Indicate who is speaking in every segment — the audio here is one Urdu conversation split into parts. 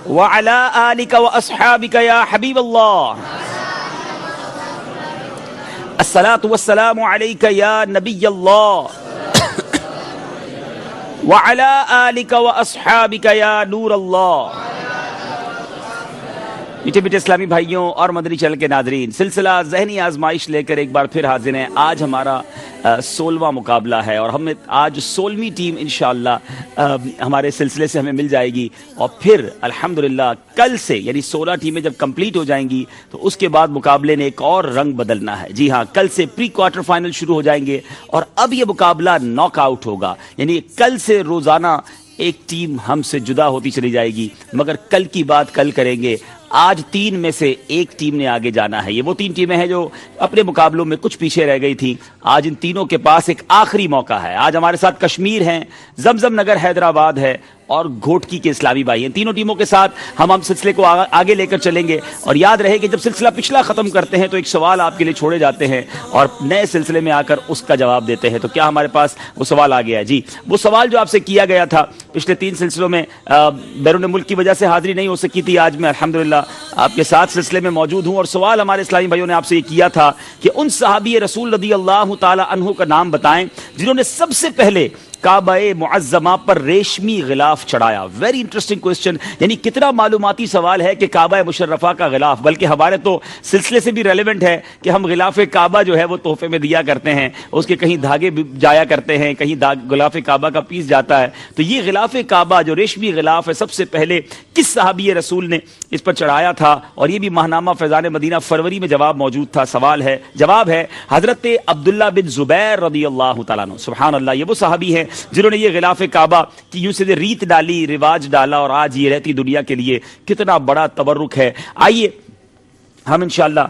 Speaker 1: وعلى آلك وأصحابك يا حبيب الله الصلاة والسلام عليك يا نبي الله وعلى آلك وأصحابك يا نور الله۔ میٹھے میٹھے اسلامی بھائیوں اور مدنی چینل کے ناظرین، سلسلہ ذہنی آزمائش لے کر ایک بار پھر حاضر ہیں۔ آج ہمارا 16واں مقابلہ ہے اور ہمیں آج 16ویں ٹیم انشاءاللہ ہمارے سلسلے سے ہمیں مل جائے گی، اور پھر الحمدللہ کل سے یعنی 16 ٹیمیں جب کمپلیٹ ہو جائیں گی تو اس کے بعد مقابلے نے ایک اور رنگ بدلنا ہے۔ جی ہاں، کل سے پری کوارٹر فائنل شروع ہو جائیں گے اور اب یہ مقابلہ ناک آؤٹ ہوگا، یعنی کل سے روزانہ ایک ٹیم ہم سے جدا ہوتی چلی جائے گی، مگر کل کی بات کل کریں گے۔ آج 3 میں سے ایک ٹیم نے آگے جانا ہے۔ یہ وہ 3 ٹیمیں ہیں جو اپنے مقابلوں میں کچھ پیچھے رہ گئی تھیں۔ آج ان تینوں کے پاس ایک آخری موقع ہے۔ آج ہمارے ساتھ کشمیر ہیں، زمزم نگر حیدرآباد ہے اور گھوٹکی کے اسلامی بھائی ہیں۔ تینوں ٹیموں کے ساتھ ہم سلسلے کو آگے لے کر چلیں گے، اور یاد رہے کہ جب سلسلہ پچھلا ختم کرتے ہیں تو ایک سوال آپ کے لیے چھوڑے جاتے ہیں اور نئے سلسلے میں آ کر اس کا جواب دیتے ہیں۔ تو کیا ہمارے پاس وہ سوال آ گیا ہے؟ جی، وہ سوال جو آپ سے کیا گیا تھا پچھلے 3 سلسلوں میں، بیرون ملک کی وجہ سے حاضری نہیں ہو سکی تھی، آج میں الحمدللہ آپ کے ساتھ سلسلے میں موجود ہوں، اور سوال ہمارے اسلامی بھائیوں نے آپ سے یہ کیا تھا کہ ان صحابی رسول رضی اللہ تعالی عنہ کا نام بتائیں جنہوں نے سب سے پہلے کعبہ معظمہ پر ریشمی غلاف چڑھایا۔ ویری انٹرسٹنگ کوسچن، یعنی کتنا معلوماتی سوال ہے کہ کعبہ مشرفہ کا غلاف، بلکہ ہمارے تو سلسلے سے بھی ریلیونٹ ہے کہ ہم غلاف کعبہ جو ہے وہ تحفے میں دیا کرتے ہیں، اس کے کہیں دھاگے جایا کرتے ہیں، کہیں غلاف کعبہ کا پیس جاتا ہے۔ تو یہ غلاف کعبہ جو ریشمی غلاف ہے، سب سے پہلے کس صحابی رسول نے اس پر چڑھایا تھا؟ اور یہ بھی ماہنامہ فیضان مدینہ فروری میں جواب موجود تھا۔ جواب ہے حضرت عبداللہ بن زبیر رضی اللہ تعالیٰ عنہ۔ سبحان اللہ، یہ وہ صحابی ہیں جنہوں نے یہ غلاف کعبہ کی یوں سے ریت ڈالی، رواج ڈالا، اور آج یہ رہتی دنیا کے لیے کتنا بڑا تبرک ہے۔ آئیے ہم انشاءاللہ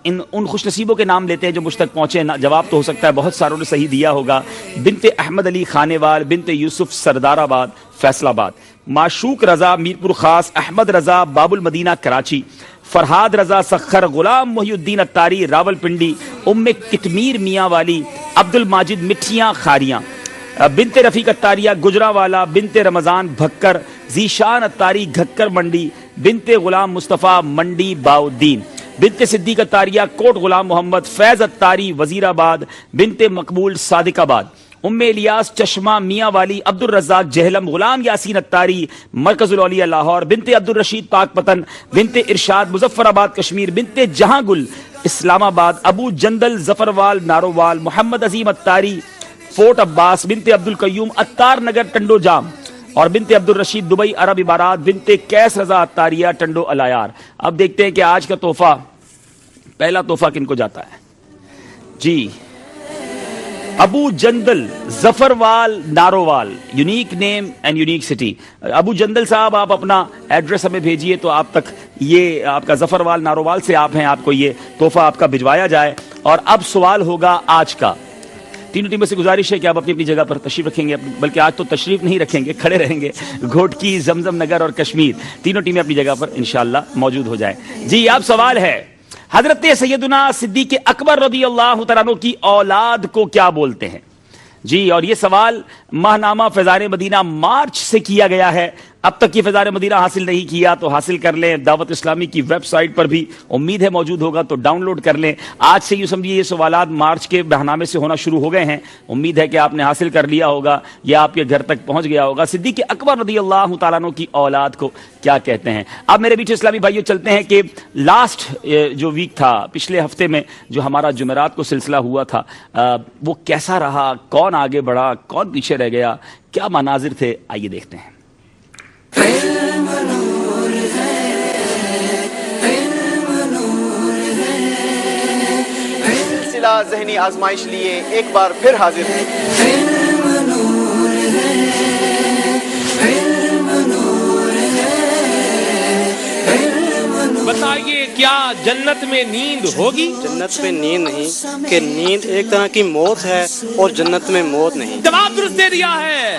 Speaker 1: ان خوش نصیبوں کے نام لیتے ہیں جو مجھ تک پہنچے۔ جواب تو ہو سکتا ہے بہت ساروں نے صحیح دیا ہوگا۔ بنت احمد علی خانیوال، بنت یوسف سردار آباد فیصل آباد، معشوق رضا میرپور خاص، احمد رضا باب المدینہ کراچی، فرحاد رضا سخر، غلام محی الدین اتاری راول پنڈی، ام کتمیر میاں والی، عبد الماجد مٹھیاں خاریاں، بنت رفیق اتاریہ گجراوالا، بنت رمضان بھکر، ذیشان اتاری گھکر منڈی، بنت غلام مصطفیٰ منڈی باؤدین، بنت صدیق اتاریہ کوٹ غلام محمد، فیض اتاری وزیر آباد، بنت مقبول صادق آباد، ام الیاس چشمہ میاں والی، عبد الرزاق جہلم، غلام یاسین اتاری مرکز الاولیاء لاہور، بنت عبد الرشید پاک پتن، بنت ارشاد مظفر آباد کشمیر، بنت جہاں گل اسلام آباد، ابو جندل ظفروال نارووال، محمد عظیم اتاری فورٹ عباس، بنت عبد القیوم اتار نگر ٹنڈو جام، اور بنت عبد الرشید دبئی عرب امارات، بنت کیس رضا اتاریہ ٹنڈو الایار۔ اب دیکھتے ہیں کہ آج کا تحفہ، پہلا تحفہ کن کو جاتا ہے؟ جی، Abu Jandal Zafarwal Narowal, unique name and unique city. Abu Jandal صاحب، آپ اپنا ایڈریس ہمیں بھیجیے تو آپ تک یہ آپ کا ظفروال نارووال سے آپ ہیں، آپ کو یہ تحفہ آپ کا بھجوایا جائے۔ اور اب سوال ہوگا آج کا۔ تینوں ٹیموں سے گزارش ہے کہ آپ اپنی اپنی جگہ پر تشریف رکھیں گے، بلکہ آج تو تشریف نہیں رکھیں گے، کھڑے رہیں گے۔ گھوٹکی، زمزم نگر اور کشمیر، تینوں ٹیمیں اپنی جگہ پر انشاءاللہ موجود ہو جائیں۔ جی، اب سوال ہے حضرت سیدنا صدیق اکبر رضی اللہ تعالیٰ عنہ کی اولاد کو کیا بولتے ہیں؟ جی، اور یہ سوال ماہنامہ فیضان مدینہ مارچ سے کیا گیا ہے۔ اب تک یہ فیضان مدینہ حاصل نہیں کیا تو حاصل کر لیں، دعوت اسلامی کی ویب سائٹ پر بھی امید ہے موجود ہوگا، تو ڈاؤن لوڈ کر لیں۔ آج سے یوں سمجھیے یہ سوالات مارچ کے ماہنامے سے ہونا شروع ہو گئے ہیں، امید ہے کہ آپ نے حاصل کر لیا ہوگا یا آپ کے گھر تک پہنچ گیا ہوگا۔ صدیق اکبر رضی اللہ تعالیٰ عنہ کی اولاد کو کیا کہتے ہیں؟ اب میرے بیچ اسلامی بھائیوں چلتے ہیں کہ لاسٹ جو ویک تھا، پچھلے ہفتے میں جو ہمارا جمعرات کو سلسلہ ہوا تھا، وہ کیسا رہا؟ کون آگے بڑھا، کون پیچھے رہ گیا، کیا مناظر تھے؟ آئیے دیکھتے ہیں۔
Speaker 2: سلسلہ ذہنی آزمائش لیے ایک بار پھر حاضر ہیں۔
Speaker 3: بتائیے کیا جنت میں نیند ہوگی؟
Speaker 4: جنت میں نیند نہیں، کہ نیند ایک طرح کی موت ہے اور جنت میں موت نہیں۔
Speaker 3: جواب درست دے دیا ہے۔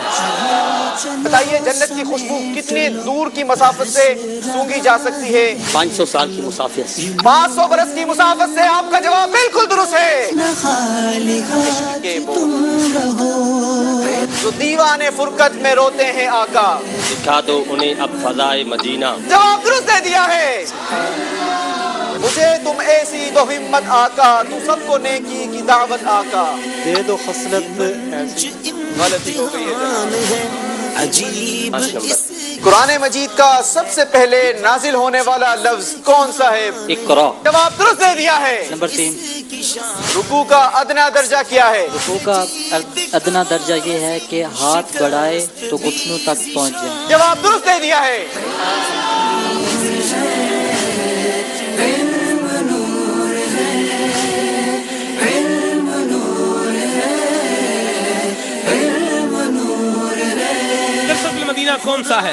Speaker 2: بتائیے جنت کی خوشبو کتنی دور کی مسافت سے سونگھی جا سکتی ہے؟
Speaker 4: 500 سال کی مسافت سے
Speaker 2: 500 برس کی مسافت سے. آپ کا جواب بالکل درست ہے. عشق کے بول جو دیوانے فرقت میں روتے ہیں آقا.
Speaker 4: دکھا دو انہیں اب فضائے مدینہ.
Speaker 2: جواب درست دے دیا ہے. مجھے تم ایسی دو ہمت آقا، تو سب کو نیکی کی دعوت آقا.
Speaker 5: دے دو خصلت ایسی.
Speaker 2: غلطی ہو گئی ہے. قرآن مجید کا سب سے پہلے نازل ہونے والا لفظ کون سا ہے؟
Speaker 4: اقرا.
Speaker 2: جواب درست دے دیا ہے.
Speaker 5: نمبر 3.
Speaker 2: رکوع کا ادنا درجہ کیا ہے؟
Speaker 5: رکوع کا ادنا درجہ یہ ہے کہ ہاتھ بڑھائے تو گھٹنوں تک پہنچ جائے.
Speaker 2: جواب درست دے دیا ہے.
Speaker 3: مدینہ کون سا ہے؟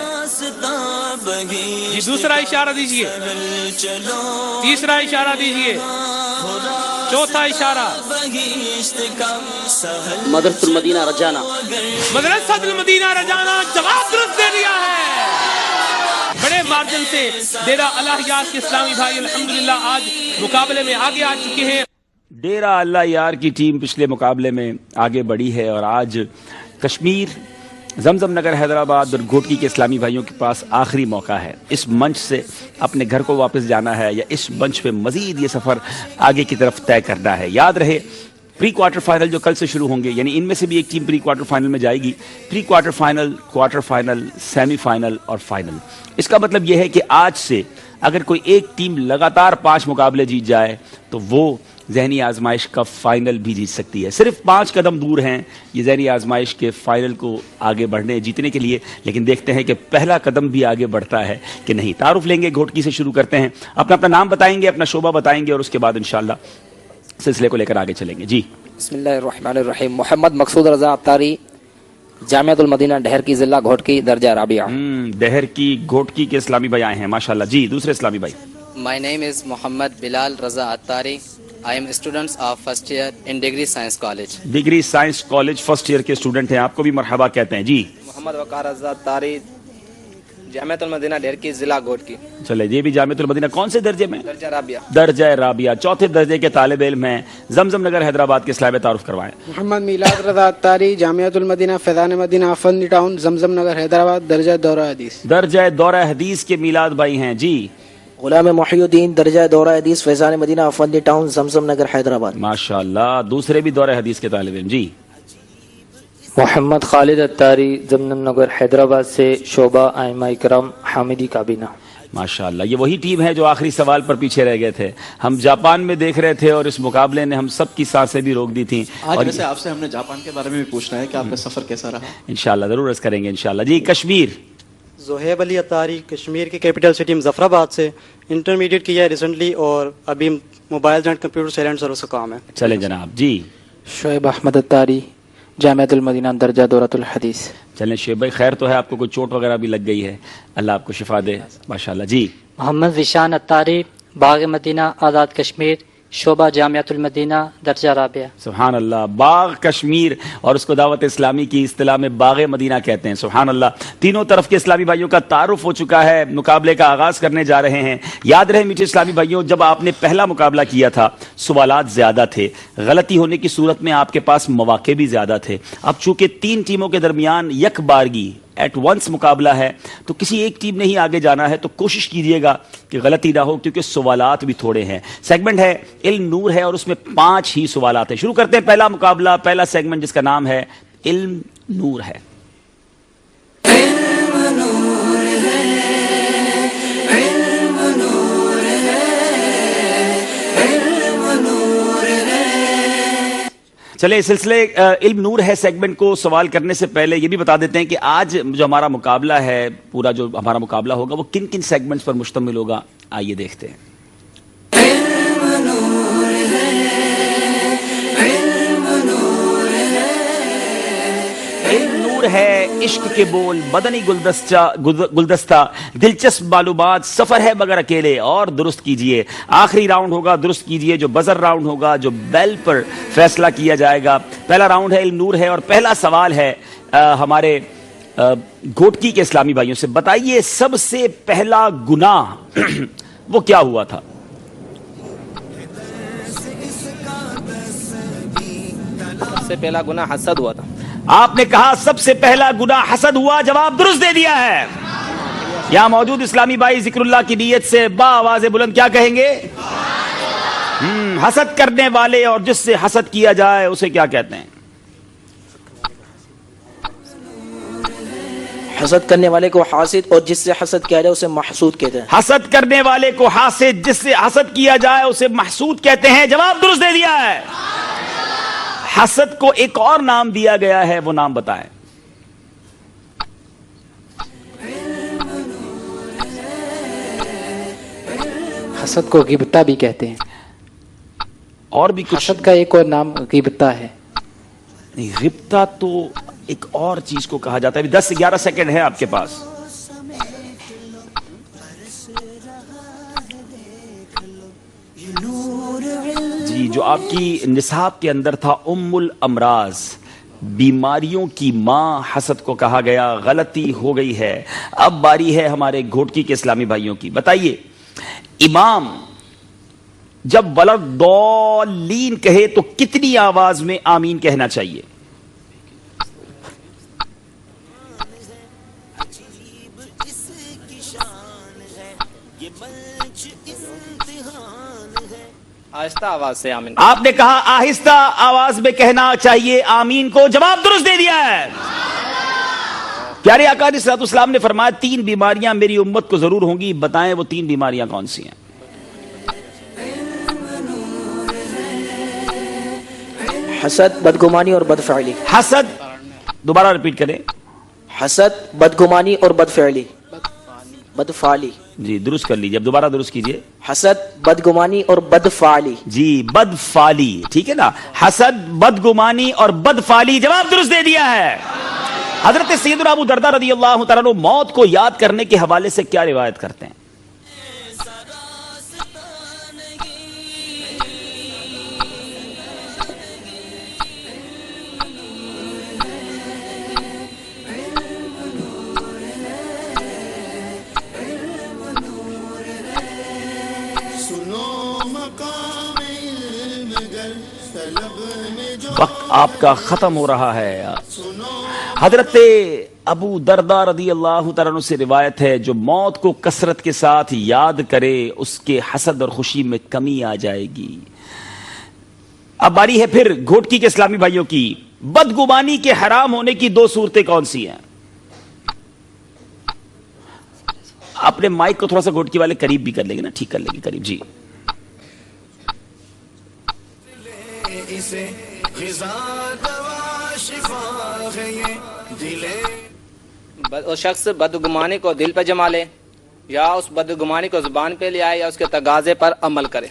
Speaker 3: جی دوسرا اشارہ دیجئے، تیسرا اشارہ دیجئے، چوتھا اشارہ.
Speaker 4: مدرسۃ المدینہ رجانہ.
Speaker 3: مدرسۃ المدینہ رجانہ. جواب درست دے دیا ہے. بڑے مارجن سے ڈیرہ اللہ یار کے اسلامی بھائی الحمدللہ آج مقابلے میں آگے آ چکے ہیں.
Speaker 1: ڈیرہ اللہ یار کی ٹیم پچھلے مقابلے میں آگے بڑھی ہے اور آج کشمیر، زمزم نگر حیدرآباد اور گھوٹکی کے اسلامی بھائیوں کے پاس آخری موقع ہے. اس منچ سے اپنے گھر کو واپس جانا ہے یا اس منچ پہ مزید یہ سفر آگے کی طرف طے کرنا ہے. یاد رہے پری کوارٹر فائنل جو کل سے شروع ہوں گے، یعنی ان میں سے بھی ایک ٹیم پری کوارٹر فائنل میں جائے گی. Pre quarter final, quarter final, semi final اور فائنل. اس کا مطلب یہ ہے کہ آج سے اگر کوئی ایک ٹیم لگاتار 5 مقابلے جیت جائے تو وہ ذہنی آزمائش کا فائنل بھی جیت سکتی ہے. صرف 5 قدم دور ہیں یہ ذہنی آزمائش کے فائنل کو آگے بڑھنے جیتنے کے لیے، لیکن دیکھتے ہیں کہ پہلا قدم بھی آگے بڑھتا ہے کہ نہیں. تعارف لیں گے، گھوٹکی سے شروع کرتے ہیں. اپنا نام بتائیں گے، اپنا شعبہ بتائیں گے اور اس کے بعد انشاءاللہ سلسلے کو لے کر آگے چلیں گے. جی
Speaker 6: بسم اللہ الرحمن الرحیم. محمد مقصود رضا عطاری، جامعۃ المدینہ ڈہر کی ضلع گھوٹکی، درجہ رابعہ.
Speaker 1: ڈہر کی گھوٹکی کے اسلامی بھائی آئے ہیں ماشاءاللہ. جی دوسرے اسلامی بھائی.
Speaker 7: My name is Muhammad Bilal Raza Attari. I am a student of first year in Degree Science College.
Speaker 1: Degree science college first year کے اسٹوڈنٹ ہیں. آپ کو بھی مرحبا کہتے ہیں. جی
Speaker 8: محمد وقار رضا عطاری، جامعۃ المدینہ ڈہر کی ضلع گھوٹکی،
Speaker 1: چلے یہ بھی جامعۃ المدینہ کون سے درجے میں؟
Speaker 8: درجہ رابعہ.
Speaker 1: درجہ رابعہ، چوتھے درجے کے طالب علم ہیں. زمزم نگر حیدرآباد کے اسلام تعارف کروائیں.
Speaker 9: محمد میلاد رضا عطاری، جامعۃ المدینہ فیضان مدینہ افندی ٹاؤن، زمزم نگر حیدرآباد، درجہ دورہ حدیث.
Speaker 1: درجہ دورہ حدیث کے میلاد بھائی ہیں. جی
Speaker 10: غلام محی الدین، درجہ دورہ حدیث فیضان مدینہ افندی ٹاؤن، زمزم نگر حیدرآباد.
Speaker 1: ماشاءاللہ دوسرے بھی دورہ حدیث کے طالب علم. جی
Speaker 5: محمد خالد عطاری، زمزم نگر حیدرآباد سے، شعبہ ائمہ کرام حامدی کابینہ.
Speaker 1: ماشاءاللہ یہ وہی ٹیم ہے جو آخری سوال پر پیچھے رہ گئے تھے. ہم جاپان میں دیکھ رہے تھے اور اس مقابلے نے ہم سب کی سانسیں بھی روک دی تھیں.
Speaker 11: آج ویسے آپ سے ہم نے جاپان کے بارے میں بھی پوچھنا ہے کہ آپ کا سفر کیسا رہا.
Speaker 1: انشاءاللہ ضرور عرض کریں گے انشاءاللہ. جی کشمیر.
Speaker 12: زہیب علی عطاری، کشمیر کی کیپٹل سٹی مظفرآباد سے، انٹرمیڈیٹ کیا ہے ریسنٹلی اور ابھی mobile and computer silent service کا کام ہے.
Speaker 1: چلیں جناب. جی
Speaker 5: شعیب احمد عطاری، جامعۃ المدینہ درجہ دورۃ الحدیث.
Speaker 1: چلیں شعیب بھائی خیر تو ہے، آپ کو کوئی چوٹ وغیرہ بھی لگ گئی ہے، اللہ آپ کو شفا دے ماشاءاللہ. جی
Speaker 5: محمد وشان عطاری، باغ مدینہ آزاد کشمیر، شعبہ جامعۃ المدینہ درجہ رابعہ.
Speaker 1: سبحان اللہ. باغ کشمیر اور اس کو دعوت اسلامی کی اصطلاح میں باغ مدینہ کہتے ہیں. سبحان اللہ. تینوں طرف کے اسلامی بھائیوں کا تعارف ہو چکا ہے. مقابلے کا آغاز کرنے جا رہے ہیں. یاد رہے میٹھے اسلامی بھائیوں، جب آپ نے پہلا مقابلہ کیا تھا سوالات زیادہ تھے، غلطی ہونے کی صورت میں آپ کے پاس مواقع بھی زیادہ تھے. اب چونکہ 3 ٹیموں کے درمیان یک بارگی ایٹ ونس مقابلہ ہے تو کسی ایک ٹیم نے ہی آگے جانا ہے، تو کوشش کیجئے گا کہ غلطی نہ ہو کیونکہ سوالات بھی تھوڑے ہیں. سیگمنٹ ہے علم نور ہے اور اس میں 5 ہی سوالات ہیں. شروع کرتے ہیں پہلا مقابلہ، پہلا سیگمنٹ جس کا نام ہے علم نور ہے. چلے سلسلے علم نور ہے سیگمنٹ کو سوال کرنے سے پہلے یہ بھی بتا دیتے ہیں کہ آج جو ہمارا مقابلہ ہے، پورا جو ہمارا مقابلہ ہوگا وہ کن کن سیگمنٹس پر مشتمل ہوگا، آئیے دیکھتے ہیں. ہے عشق کے بول، بدنی گلدستہ، دلچسپ معلومات، سفر ہے مگر اکیلے، اور درست کیجئے. آخری راؤنڈ ہوگا، درست کیجئے، جو بزر راؤنڈ ہوگا، جو بیل پر فیصلہ کیا جائے گا. پہلا راؤنڈ ہے علم نور ہے اور پہلا سوال ہے ہمارے گھوٹکی کے اسلامی بھائیوں سے بتائیے سب سے پہلا گناہ وہ کیا ہوا تھا؟
Speaker 6: سب سے پہلا گناہ حسد ہوا تھا.
Speaker 1: آپ نے کہا سب سے پہلا گناہ حسد ہوا، جواب درست دے دیا ہے. یہاں موجود اسلامی بھائی ذکر اللہ کی نیت سے با آواز بلند کیا کہیں گے؟ حسد کرنے والے اور جس سے حسد کیا جائے اسے کیا کہتے ہیں؟
Speaker 10: حسد کرنے والے کو حاسد اور جس سے حسد کیا جائے اسے محسود کہتے ہیں.
Speaker 1: حسد کرنے والے کو حاسد، جس سے حسد کیا جائے اسے محسود کہتے ہیں. جواب درست دے دیا ہے. حسد کو ایک اور نام دیا گیا ہے، وہ نام بتائیں.
Speaker 13: حسد کو غیبتہ بھی کہتے ہیں.
Speaker 1: اور بھی کچھ؟
Speaker 13: حسد کا ایک اور نام غیبتہ ہے.
Speaker 1: نہیں، غیبتہ تو ایک اور چیز کو کہا جاتا ہے. 10 سے 11 سیکنڈ ہے آپ کے پاس. جی، جو آپ کی نصاب کے اندر تھا ام الامراض، بیماریوں کی ماں حسد کو کہا گیا. غلطی ہو گئی ہے. اب باری ہے ہمارے گھوٹکی کے اسلامی بھائیوں کی. بتائیے امام جب ولدالین کہے تو کتنی آواز میں آمین کہنا چاہیے؟
Speaker 6: آہستہ آواز سے آمین.
Speaker 1: آپ نے کہا آہستہ آواز میں کہنا چاہیے آمین کو. جواب درست دے دیا ہے. پیارے آقا علیہ الصلوۃ والسلام نے فرمایا 3 بیماریاں میری امت کو ضرور ہوں گی. بتائیں وہ 3 بیماریاں کون سی ہیں؟
Speaker 10: حسد، بدگمانی اور بدفعلی.
Speaker 1: حسد، دوبارہ ریپیٹ کریں.
Speaker 10: حسد، بدگمانی اور بدفعلی. بدفعلی.
Speaker 1: جی درست کر لیجیے، اب دوبارہ درست کیجیے.
Speaker 10: حسد، بدگمانی اور بدفعلی.
Speaker 1: جی بدفعلی، ٹھیک ہے نا. حسد، بدگمانی اور بدفعلی. جواب درست دے دیا ہے. حضرت سیدنا ابو درداء رضی اللہ تعالیٰ عنہ موت کو یاد کرنے کے حوالے سے کیا روایت کرتے ہیں؟ وقت آپ کا ختم ہو رہا ہے. حضرت ابو درداء رضی اللہ تعالیٰ عنہ سے روایت ہے جو موت کو کثرت کے ساتھ یاد کرے اس کے حسد اور خوشی میں کمی آ جائے گی. اب باری ہے پھر گھوٹکی کے اسلامی بھائیوں کی. بدگمانی کے حرام ہونے کی 2 صورتیں کون سی ہیں؟ اپنے مائک کو تھوڑا سا گھوٹکی والے قریب بھی کر لیں گے نا، ٹھیک کر لیں گے قریب. جی
Speaker 6: اس شخص بدگمانی کو دل پہ جما لے یا اس بدگمانی کو زبان پہ لے آئے یا اس کے تقاضے پر عمل کرے.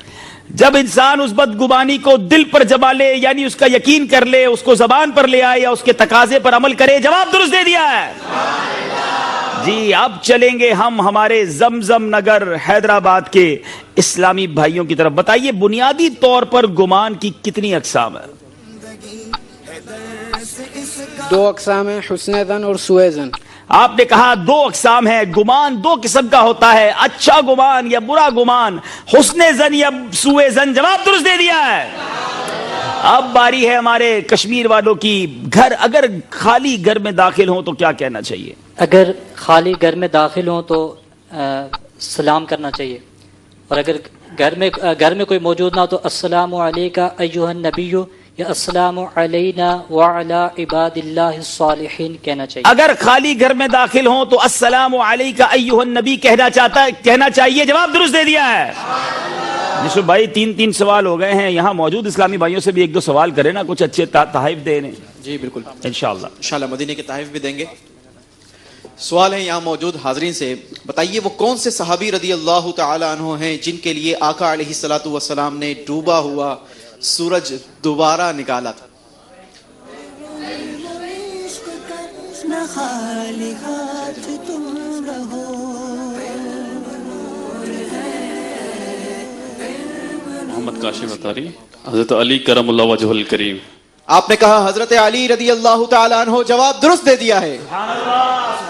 Speaker 1: جب انسان اس بدگمانی کو دل پر جما لے یعنی اس کا یقین کر لے، اس کو زبان پر لے آئے یا اس کے تقاضے پر عمل کرے. جواب درست دے دیا ہے. جی اب چلیں گے ہم ہمارے زمزم نگر حیدرآباد کے اسلامی بھائیوں کی طرف. بتائیے بنیادی طور پر گمان کی کتنی اقسام ہے؟
Speaker 9: 2 اقسام ہیں، حسن ظن اور سوء ظن.
Speaker 1: آپ نے کہا 2 اقسام ہے. گمان 2 قسم کا ہوتا ہے، اچھا گمان یا برا گمان، حسن ظن یا سوء ظن. جواب درست دے دیا ہے. اب باری ہے ہمارے کشمیر والوں کی. گھر اگر خالی گھر میں داخل ہوں تو کیا کہنا چاہیے؟
Speaker 5: اگر خالی گھر میں داخل ہوں تو سلام کرنا چاہیے، اور اگر گھر میں کوئی موجود نہ ہو تو السلام علیکہ ایھا النبی یا السلام علینا وعلی عباد اللہ الصالحین کہنا چاہیے.
Speaker 1: اگر خالی گھر میں داخل ہوں تو السلام علیکہ ایھا النبی کہنا چاہیے. جواب درست دے دیا ہے. جسو بھائی 3 سوال ہو گئے ہیں. یہاں موجود اسلامی بھائیوں سے بھی 1-2 سوال کریں نا، کچھ اچھے تحائف دیں.
Speaker 11: جی بالکل،
Speaker 1: انشاءاللہ
Speaker 11: مدینے کے تحائف بھی دیں گے. سوال ہے یہاں موجود حاضرین سے. بتائیے وہ کون سے صحابی رضی اللہ تعالی عنہ ہیں جن کے لیے آقا علیہ الصلوۃ والسلام نے ڈوبا ہوا سورج دوبارہ نکالا تھا؟
Speaker 14: محمد کاشف اتاری، حضرت علی کرم اللہ وجہ الکریم.
Speaker 11: آپ نے کہا حضرت علی رضی اللہ تعالی عنہ. جواب درست دے دیا ہے.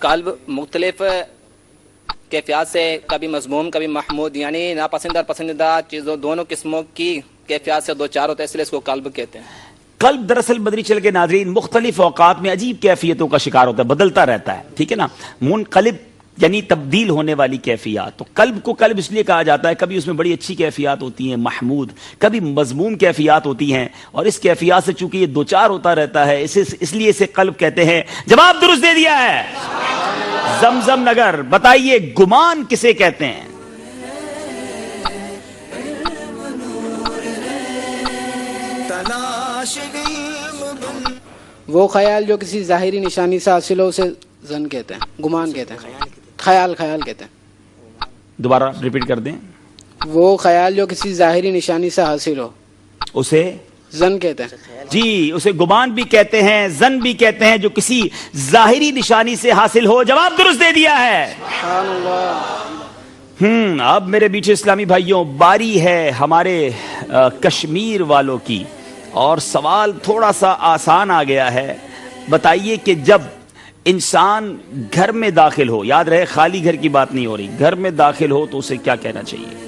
Speaker 6: قلب مختلف کیفیات سے کبھی مضموم کبھی محمود یعنی ناپسندیدہ اور پسندیدہ چیزوں دونوں قسموں کی کیفیات سے دو چار ہوتے ہیں، اس لیے اس کو قلب کہتے ہیں۔
Speaker 1: قلب دراصل مدنی چینل کے ناظرین مختلف اوقات میں عجیب کیفیتوں کا شکار ہوتا ہے، بدلتا رہتا ہے، ٹھیک ہے نا۔ منقلب یعنی تبدیل ہونے والی کیفیات، تو قلب کو قلب اس لیے کہا جاتا ہے، کبھی اس میں بڑی اچھی کیفیات ہوتی ہیں محمود، کبھی مذموم کیفیات ہوتی ہیں، اور اس کیفیات سے چونکہ یہ دو چار ہوتا رہتا ہے اس لیے اسے قلب کہتے ہیں۔ جواب درست دے دیا ہے زمزم نگر۔ بتائیے گمان کسے کہتے ہیں؟
Speaker 9: وہ خیال جو کسی ظاہری نشانی سے حاصل ہو اسے ظن کہتے ہیں، گمان کہتے ہیں، خیال کہتے ہیں۔
Speaker 1: دوبارہ ریپیٹ کر دیں۔
Speaker 9: وہ خیال جو کسی ظاہری نشانی سے حاصل ہو
Speaker 1: اسے
Speaker 9: ظن کہتے ہیں۔
Speaker 1: جی، اسے گمان بھی کہتے ہیں، ظن بھی کہتے ہیں، جو کسی ظاہری نشانی سے حاصل ہو۔ جواب درست دے دیا ہے۔
Speaker 9: سبحان اللہ۔
Speaker 1: اب میرے بیچے اسلامی بھائیوں باری ہے ہمارے کشمیر والوں کی، اور سوال تھوڑا سا آسان آ گیا ہے۔ بتائیے کہ جب انسان گھر میں داخل ہو، یاد رہے خالی گھر کی بات نہیں ہو رہی، گھر میں داخل ہو تو اسے کیا کہنا چاہیے؟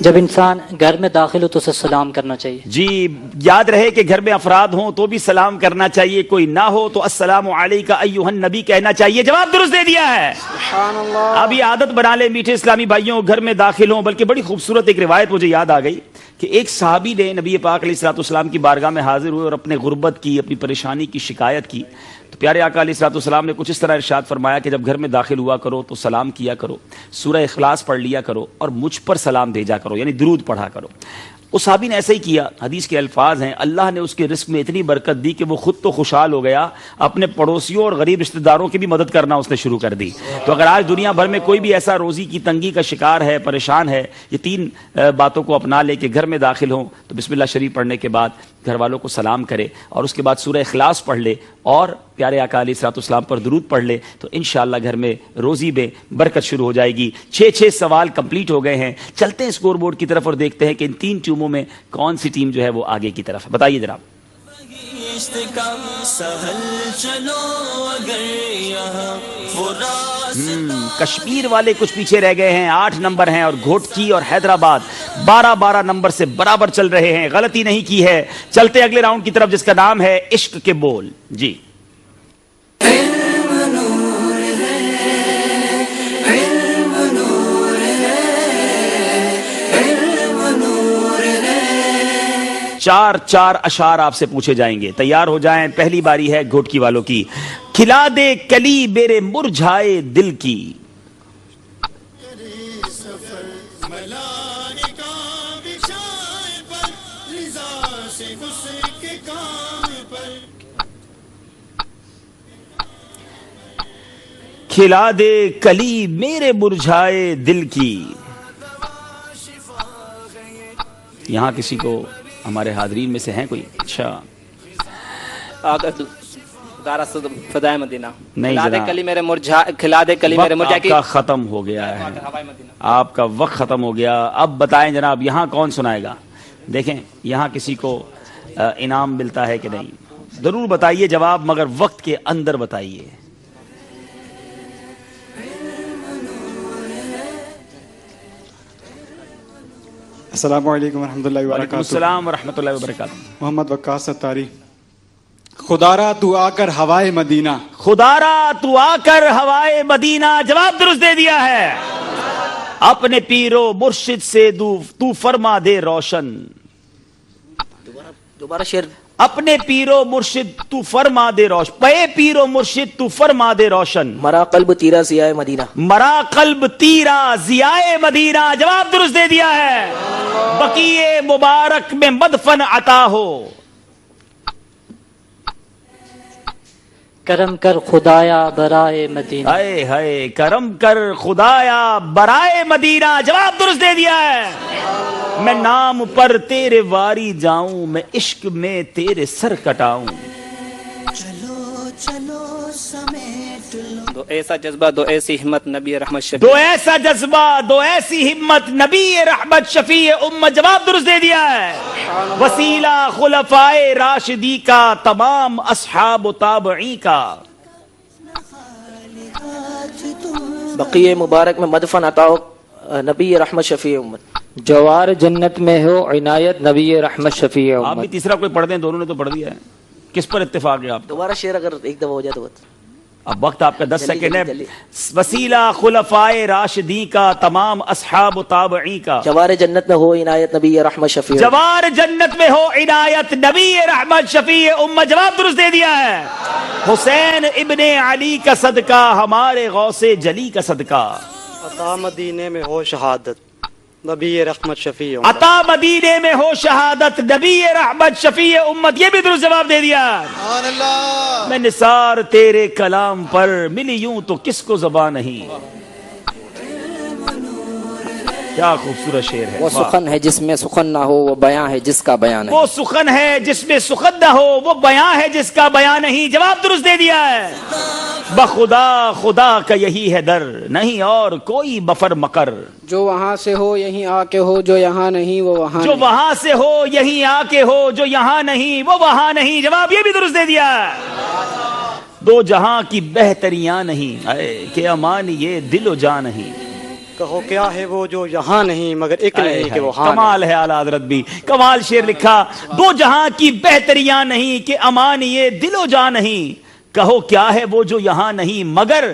Speaker 5: جب انسان گھر میں داخل ہو تو اسے سلام کرنا چاہیے۔
Speaker 1: جی، یاد رہے کہ گھر میں افراد ہوں تو بھی سلام کرنا چاہیے، کوئی نہ ہو تو السلام علیکہ ایھا النبی کہنا چاہیے۔ جواب درست دے دیا ہے۔
Speaker 9: سبحان اللہ۔
Speaker 1: اب یہ عادت بنا لے میٹھے اسلامی بھائیوں، گھر میں داخل ہوں۔ بلکہ بڑی خوبصورت ایک روایت مجھے یاد آ گئی کہ ایک صحابی نے نبی پاک علیہ الصلوۃ والسلام کی بارگاہ میں حاضر ہوئے اور اپنے غربت کی، اپنی پریشانی کی شکایت کی، تو پیارے آقا علیہ الصلوۃ والسلام نے کچھ اس طرح ارشاد فرمایا کہ جب گھر میں داخل ہوا کرو تو سلام کیا کرو، سورہ اخلاص پڑھ لیا کرو، اور مجھ پر سلام بھیجا کرو، یعنی درود پڑھا کرو۔ اس صحابی نے ایسا ہی کیا۔ حدیث کے الفاظ ہیں، اللہ نے اس کے رزق میں اتنی برکت دی کہ وہ خود تو خوشحال ہو گیا، اپنے پڑوسیوں اور غریب رشتہ داروں کی بھی مدد کرنا اس نے شروع کر دی۔ تو اگر آج دنیا بھر میں کوئی بھی ایسا روزی کی تنگی کا شکار ہے، پریشان ہے، یہ تین باتوں کو اپنا لے کہ گھر میں داخل ہوں تو بسم اللہ شریف پڑھنے کے بعد گھر والوں کو سلام کرے، اور اس کے بعد سورہ اخلاص پڑھ لے، اور پیارے آقا علیہ الصلوۃ والسلام پر درود پڑھ لے، تو انشاءاللہ گھر میں روزی میں برکت شروع ہو جائے گی۔ 6 سوال کمپلیٹ ہو گئے ہیں۔ چلتے ہیں اسکور بورڈ کی طرف اور دیکھتے ہیں کہ ان 3 ٹیموں میں کون سی ٹیم جو ہے وہ آگے کی طرف ہے۔ بتائیے جناب۔ کشمیر والے کچھ پیچھے رہ گئے ہیں، 8 نمبر ہیں، اور گھوٹکی اور حیدرآباد 12 نمبر سے برابر چل رہے ہیں، غلطی نہیں کی ہے۔ چلتے اگلے راؤنڈ کی طرف جس کا نام ہے عشق کے بول۔ جی، چار اشعار آپ سے پوچھے جائیں گے، تیار ہو جائیں۔ پہلی باری ہے گھوٹکی والوں کی۔ کھلا دے کلی میرے مرجھائے دل کی۔ کھلا دے کلی میرے مرجھائے دل کی۔ یہاں کسی کو ہمارے حاضرین میں سے ہیں کوئی؟ اچھا،
Speaker 6: فدائے مدینہ۔
Speaker 1: نہیں
Speaker 6: کھلا دے
Speaker 1: جناب،
Speaker 6: کلی میرے مرجھا، کھلا دے کلی میرے مرجھا کی۔
Speaker 1: آپ کا ختم ہو گیا ہے، آپ کا وقت ختم ہو گیا۔ اب بتائیں جناب، یہاں کون سنائے گا؟ دیکھیں یہاں کسی کو انعام ملتا ہے کہ نہیں؟ ضرور بتائیے جواب، مگر وقت کے اندر بتائیے۔
Speaker 15: السلام علیکم ورحمۃ اللہ
Speaker 1: وعلیکم
Speaker 15: وبرکاتہ۔
Speaker 1: السلام ورحمۃ اللہ وبرکاتہ۔
Speaker 15: محمد وقاص ستاری۔ خدارا تو آ کر ہوائے مدینہ،
Speaker 1: خدارا تو آ کر ہوائے مدینہ۔ جواب درست دے دیا ہے۔ اپنے پیرو مرشد سے تو فرما دے روشن۔
Speaker 10: دوبارہ شعر۔
Speaker 1: اپنے پیرو مرشد تو فرما دے روشن، پے پیرو مرشد تو فرما دے روشن۔
Speaker 10: مرا قلب تیرا ضیاء مدینہ،
Speaker 1: مرا قلب تیرا ضیاء مدینہ۔ جواب درست دے دیا ہے۔ بقیع مبارک میں مدفن عطا ہو۔
Speaker 5: کرم کر خدایا برائے مدینہ.
Speaker 1: ہائے ہائے کرم کر خدایا برائے مدینہ. جواب درست دے دیا ہے. میں نام پر تیرے واری جاؤں, میں عشق میں تیرے سر کٹاؤں.
Speaker 6: دو ایسا جذبہ دو ایسی ہمت نبی رحمت شفیع.
Speaker 1: دو ایسا جذبہ دو ایسی ہمت نبی رحمت شفیع امت. جواب درست دے دیا ہے. وسیلہ خلفائے راشدی کا, تمام اصحاب و تابعین کا.
Speaker 10: بقیہ مبارک میں مدفن عطا نبی رحمت شفیع امت.
Speaker 13: جوار جنت میں ہو عنایت نبی رحمت شفیع
Speaker 1: آپ بھی
Speaker 13: امت.
Speaker 1: تیسرا کوئی پڑھ دیں, دونوں نے تو پڑھ دیا ہے. کس پر اتفاق ہے آپ؟
Speaker 10: دوبارہ شعر اگر ایک دفعہ ہو جائے تو بات.
Speaker 1: اب وقت آپ کا 10 سیکنڈ ہے. وسیلہ خلفائے راشدین کا, تمام اصحاب و تابعین کا.
Speaker 10: جوار جنت میں ہو عنایت نبی رحمت شفیع.
Speaker 1: جوار جنت میں ہو عنایت نبی رحمت شفیع امت. جواب درست دے دیا ہے. حسین ابن علی کا صدقہ, ہمارے غوث جلی کا صدقہ.
Speaker 12: عطا مدینے میں ہو شہادت نبی رحمت شفیع امت.
Speaker 1: عطا مدینے میں ہو شہادت نبی رحمت شفیع امت. یہ بھی درست جواب دے دیا. میں نثار تیرے کلام پر, ملی یوں تو کس کو زبان نہیں. کیا خوبصورت شعر ہے.
Speaker 7: وہ سخن ہے جس میں سخن نہ ہو, وہ بیان ہے جس کا بیان نہیں.
Speaker 1: وہ سخن ہے جس میں سخن نہ ہو, وہ بیان ہے جس کا بیان نہیں. جواب درست دے دیا ہے. بخدا خدا کا یہی ہے در, نہیں اور کوئی بفر مکر.
Speaker 9: جو وہاں سے ہو یہیں آ کے ہو, جو یہاں نہیں وہ وہاں
Speaker 1: جو
Speaker 9: نہیں.
Speaker 1: وہاں سے ہو یہیں آ کے ہو, جو یہاں نہیں وہ وہاں نہیں. جواب یہ بھی درست دے دیا ہے. دو جہاں کی بہتریاں نہیں, اے کہ امان یہ دل و جان نہیں.
Speaker 12: کہو کیا ہے وہ جو یہاں نہیں مگر ایک نہیں کہ وہ ہاں.
Speaker 1: کمال ہے اعلیٰ حضرت بھی کمال شعر لکھا. دو جہاں کی بہتریاں نہیں, کہ امان یہ دل و جان نہیں. کہو کیا ہے وہ جو یہاں نہیں مگر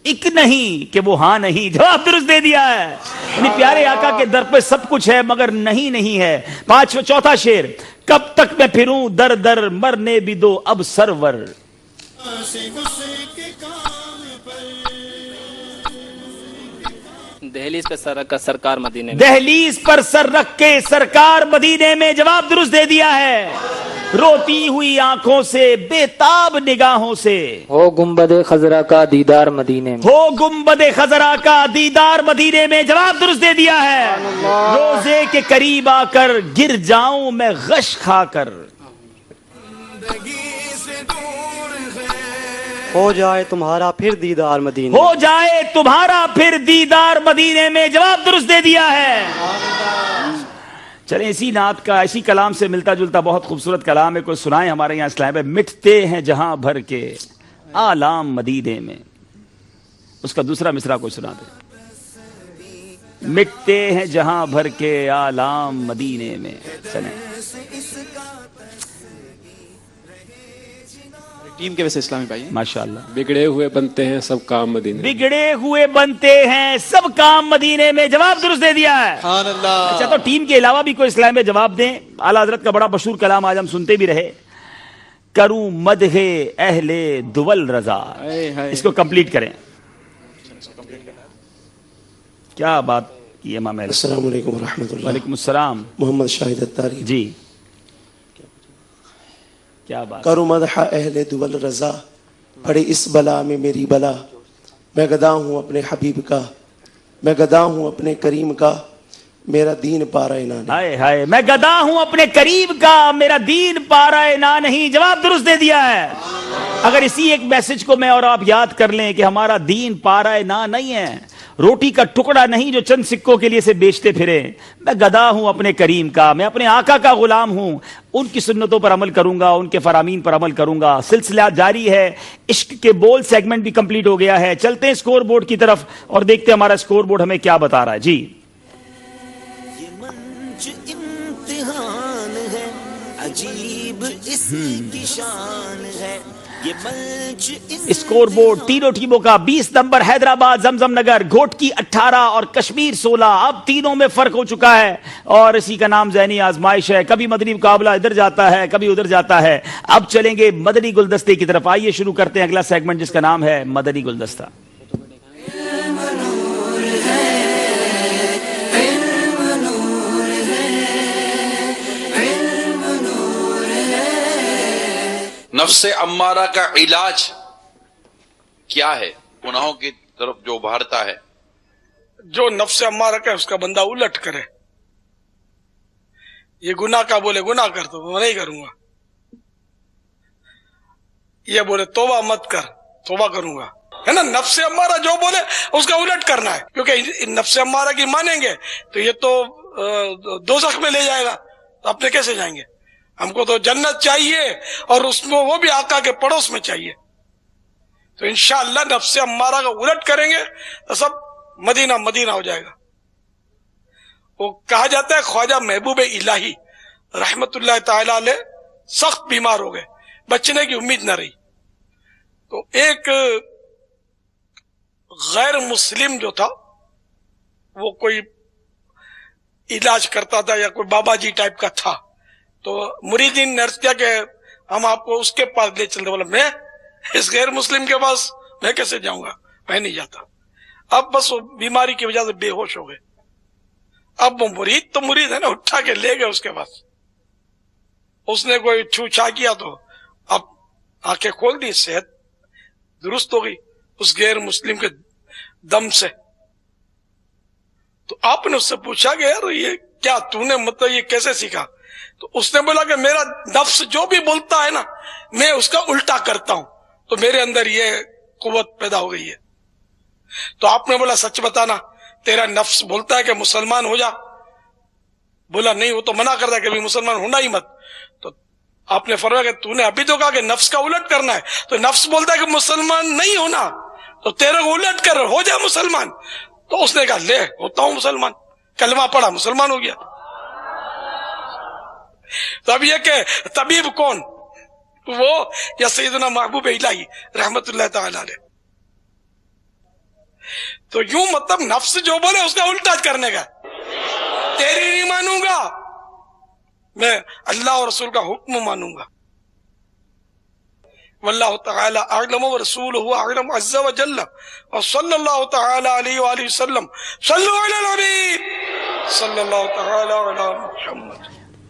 Speaker 1: ایک نہیں کہ وہ ہاں نہیں. جواب درست دے دیا ہے. یعنی پیارے آقا کے در پہ سب کچھ ہے مگر نہیں ہے. چوتھا شعر. کب تک میں پھروں در در, مرنے بھی دو اب سرور.
Speaker 6: دہلیز پہ سر رکھ کر سرکار مدینے میں.
Speaker 1: دہلیز پر سر رکھ کے سرکار مدینے میں. جواب درست دے دیا ہے. روتی ہوئی آنکھوں سے, بے تاب نگاہوں سے.
Speaker 13: ہو گنبد خضرا کا دیدار مدینے میں.
Speaker 1: ہو گنبد خضرا کا دیدار مدینے میں. جواب درست دے دیا ہے. روزے کے قریب آ کر گر جاؤں میں غش کھا کر.
Speaker 12: ہو جائے تمہارا پھر دیدار مدینے.
Speaker 1: ہو جائے تمہارا پھر دیدار مدینے میں. جواب درست دے دیا ہے. چلیں اسی نعت کا, اسی کلام سے ملتا جلتا بہت خوبصورت کلام ہے, کوئی سنائیں ہمارے یہاں اسلام ہے. مٹتے ہیں جہاں بھر کے آلام مدینے میں. اس کا دوسرا مصرع کوئی سنا دے. مٹتے ہیں جہاں بھر کے آلام مدینے میں. چلیں
Speaker 11: ٹیم کے ویسے اسلامی بھائی
Speaker 1: ماشاءاللہ.
Speaker 14: بگڑے ہوئے بنتے ہیں سب کام مدینے.
Speaker 1: بگڑے ہوئے بنتے ہیں سب کام مدینے میں. جواب درست دے دیا ہے.
Speaker 11: سبحان اللہ.
Speaker 1: اچھا تو ٹیم کے علاوہ بھی کوئی اسلام میں جواب دیں. اعلیٰ حضرت کا بڑا مشہور کلام آج ہم سنتے بھی رہے. کروں مدح اہل دول رضا. اس کو کمپلیٹ کریں. کیا بات کی امام اہل.
Speaker 16: السلام علیکم ورحمۃ اللہ.
Speaker 1: وعلیکم السلام.
Speaker 16: محمد شاہد اتاری.
Speaker 1: جی کیا بات.
Speaker 16: کروں مدح اہل دول رضا, پڑے اس بلا میں میری بلا. میں گدا ہوں اپنے حبیب کا, میں گدا ہوں اپنے کریم کا, میرا دین پارا انا نہیں.
Speaker 1: ہائے ہائے میں گدا ہوں اپنے قریب کا, میرا دین پارا انا نہیں. جواب درست دے دیا ہے. اگر اسی ایک میسج کو میں اور آپ یاد کر لیں کہ ہمارا دین پارا انا نہیں ہے, روٹی کا ٹکڑا نہیں جو چند سکوں کے لیے سے بیچتے پھرے. میں گدا ہوں اپنے کریم کا, میں اپنے آقا کا غلام ہوں. ان کی سنتوں پر عمل کروں گا, ان کے فرامین پر عمل کروں گا. سلسلہ جاری ہے. عشق کے بول سیگمنٹ بھی کمپلیٹ ہو گیا ہے. چلتے ہیں اسکور بورڈ کی طرف اور دیکھتے ہیں ہمارا اسکور بورڈ ہمیں کیا بتا رہا ہے. جی
Speaker 17: یہ منچ امتحان ہے, عجیب اس کی شان ہے.
Speaker 1: اسکور بورڈ تینوں ٹیموں کا 20 نمبر حیدرآباد زمزم نگر, گھوٹکی 18 اور کشمیر 16. اب تینوں میں فرق ہو چکا ہے اور اسی کا نام ذہنی آزمائش ہے. کبھی مدنی مقابلہ ادھر جاتا ہے, کبھی ادھر جاتا ہے. اب چلیں گے مدنی گلدستے کی طرف. آئیے شروع کرتے ہیں اگلا سیگمنٹ جس کا نام ہے مدنی گلدستہ.
Speaker 18: نفس امارہ کا علاج کیا ہے گناہوں کی طرف جو ابھارتا ہے؟
Speaker 19: جو نفس امارہ کا اس کا بندہ الٹ کرے، یہ گناہ کا بولے گناہ کر تو میں نہیں کروں گا، یہ بولے توبہ مت کر توبہ کروں گا، ہے نا. نفس امارہ جو بولے اس کا الٹ کرنا ہے، کیونکہ نفس امارہ کی مانیں گے تو یہ تو دوزخ میں لے جائے گا، تو اپنے کیسے جائیں گے؟ ہم کو تو جنت چاہیے اور اس میں وہ بھی آقا کے پڑوس میں چاہیے. تو انشاءاللہ نفس امارہ کا الٹ کریں گے تو سب مدینہ مدینہ ہو جائے گا. وہ کہا جاتا ہے خواجہ محبوب الہی رحمت اللہ تعالی علیہ سخت بیمار ہو گئے، بچنے کی امید نہ رہی، تو ایک غیر مسلم جو تھا وہ کوئی علاج کرتا تھا یا کوئی بابا جی ٹائپ کا تھا، تو مریدین نے عرض کیا کہ ہم آپ کو اس کے پاس لے چلتے. بولا میں اس غیر مسلم کے پاس میں کیسے جاؤں گا، میں نہیں جاتا. اب بس وہ بیماری کی وجہ سے بے ہوش ہو گئے. اب وہ مرید تو مرید ہے نا، اٹھا کے لے گئے اس کے پاس. اس نے کوئی چھو چھا کیا تو اب آنکھیں کھول دی، صحت درست ہو گئی اس غیر مسلم کے دم سے. تو آپ نے اس سے پوچھا کہ یار یہ کیا تو نے مطلب یہ کیسے سیکھا؟ تو اس نے بولا کہ میرا نفس جو بھی بولتا ہے نا میں اس کا الٹا کرتا ہوں، تو میرے اندر یہ قوت پیدا ہو گئی ہے. تو آپ نے بولا سچ بتانا تیرا نفس بولتا ہے کہ مسلمان ہو جا؟ بولا نہیں، وہ تو منع کرتا ہے کہ بھی مسلمان ہونا ہی مت. تو آپ نے فرمایا کہ تو نے ابھی تو کہا کہ نفس کا الٹ کرنا ہے، تو نفس بولتا ہے کہ مسلمان نہیں ہونا، تو تیرے کو الٹ کر ہو جا مسلمان. تو اس نے کہا لے ہوتا ہوں مسلمان، کلمہ پڑھا مسلمان ہو گیا. تو اب یہ کہ طبیب کون، وہ یا سیدنا محبوب الہی رحمت اللہ تعالی علیہ. تو یوں مطلب نفس جو بولے اس کا الٹا کرنے کا. تیری نہیں مانوں گا، میں اللہ اور رسول کا حکم مانوں گا. واللہ تعالی اعلم ورسولہ اعلم عز وجل وصلی اللہ تعالی علیہ وآلہ وسلم. صلو علی الحبیب صلی اللہ تعالی علی محمد.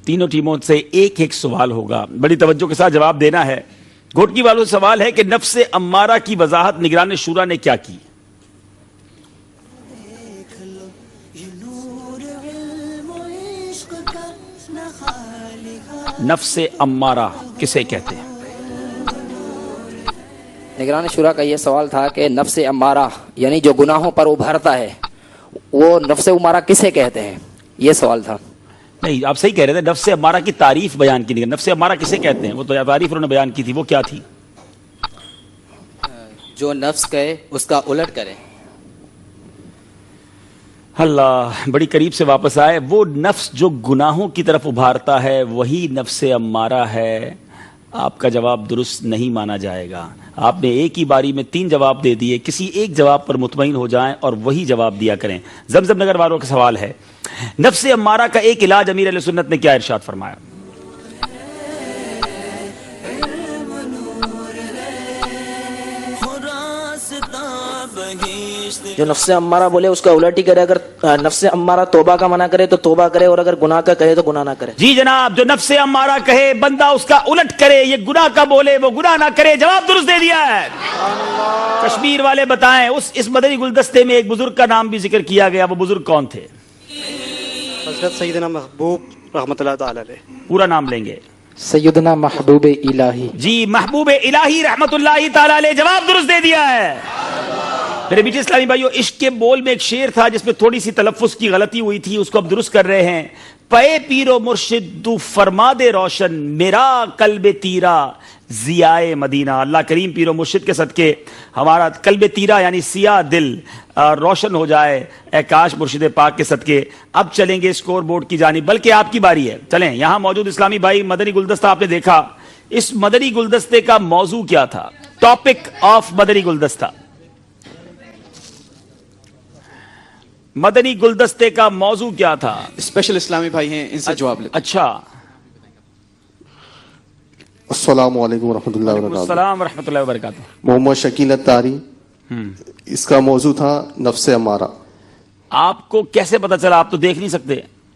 Speaker 1: تینوں ٹیموں سے ایک ایک سوال ہوگا، بڑی توجہ کے ساتھ جواب دینا ہے. گھوٹکی والوں سے سوال ہے کہ نفس امارہ کی وضاحت نگران شورا نے کیا کی؟ نفس امارہ کسے کہتے ہیں؟
Speaker 7: نگران شورا کا یہ سوال تھا کہ نفس امارہ یعنی جو گناہوں پر ابھرتا ہے وہ نفس امارہ کسے کہتے ہیں، یہ سوال تھا.
Speaker 1: نہیں، آپ صحیح کہہ رہے تھے، نفس امارہ کی تعریف بیان کی. نفس امارہ کسے کہتے ہیں وہ تو تعریف انہوں نے بیان کی تھی، وہ کیا تھی؟
Speaker 7: جو نفس کہے اس کا الٹ کرے.
Speaker 1: اللہ بڑی قریب سے واپس آئے. وہ نفس جو گناہوں کی طرف ابھارتا ہے وہی نفس امارہ ہے. آپ کا جواب درست نہیں مانا جائے گا. آپ نے ایک ہی باری میں 3 جواب دے دیے. کسی ایک جواب پر مطمئن ہو جائیں اور وہی جواب دیا کریں. زمزم نگر والوں کا سوال ہے، نفس امارہ کا ایک علاج امیر اہل سنت نے کیا ارشاد فرمایا؟
Speaker 10: جو نفس امارہ بولے اس کا الٹ ہی کرے. اگر نفس امارہ توبہ کا منع کرے تو توبہ کرے، اور اگر گناہ کا کہے تو گناہ نہ کرے.
Speaker 1: جی جناب، جو نفس امارہ کہے بندہ اس کا الٹ کرے، یہ گناہ کا بولے وہ گناہ نہ کرے. جواب درست دے دیا ہے. کشمیر والے بتائیں، اس مدنی گلدستے میں ایک بزرگ کا نام بھی ذکر کیا گیا، وہ بزرگ کون تھے؟
Speaker 12: حضرت سیدنا محبوب رحمت اللہ تعالی علیہ.
Speaker 1: پورا نام لیں گے.
Speaker 13: سیدنا محبوب الہی.
Speaker 1: جی محبوب الہی رحمت اللہ تعالی علیہ. جواب درست دے دیا ہے. میرے بیٹے اسلامی بھائیو، عشق کے بول میں ایک شعر تھا جس میں تھوڑی سی تلفظ کی غلطی ہوئی تھی، اس کو اب درست کر رہے ہیں. پے پیر و مرشد تو فرما دے روشن، میرا قلب تیرا ضیائے مدینہ. اللہ کریم پیر و مرشد کے صدقے ہمارا قلب تیرا یعنی سیاہ دل روشن ہو جائے. اے کاش مرشد پاک کے صدقے. اب چلیں گے اسکور بورڈ کی جانب، بلکہ آپ کی باری ہے. چلیں، یہاں موجود اسلامی بھائی مدنی گلدستہ آپ نے دیکھا. اس مدنی گلدستے کا موضوع کیا تھا؟ ٹاپک آف مدنی گلدستہ. مدنی گلدستے کا موضوع کیا تھا؟
Speaker 11: اسپیشل اسلامی بھائی ہیں، ان سے جواب لیتے.
Speaker 1: اچھا.
Speaker 20: السلام علیکم ورحمۃ اللہ وبرکاتہ.
Speaker 1: السلام ورحمۃ اللہ وبرکاتہ.
Speaker 20: محمد شکیل اتاری. اس کا موضوع تھا نفس امارہ.
Speaker 1: آپ کو کیسے پتا چلا؟ آپ تو دیکھ نہیں سکتے.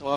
Speaker 11: 4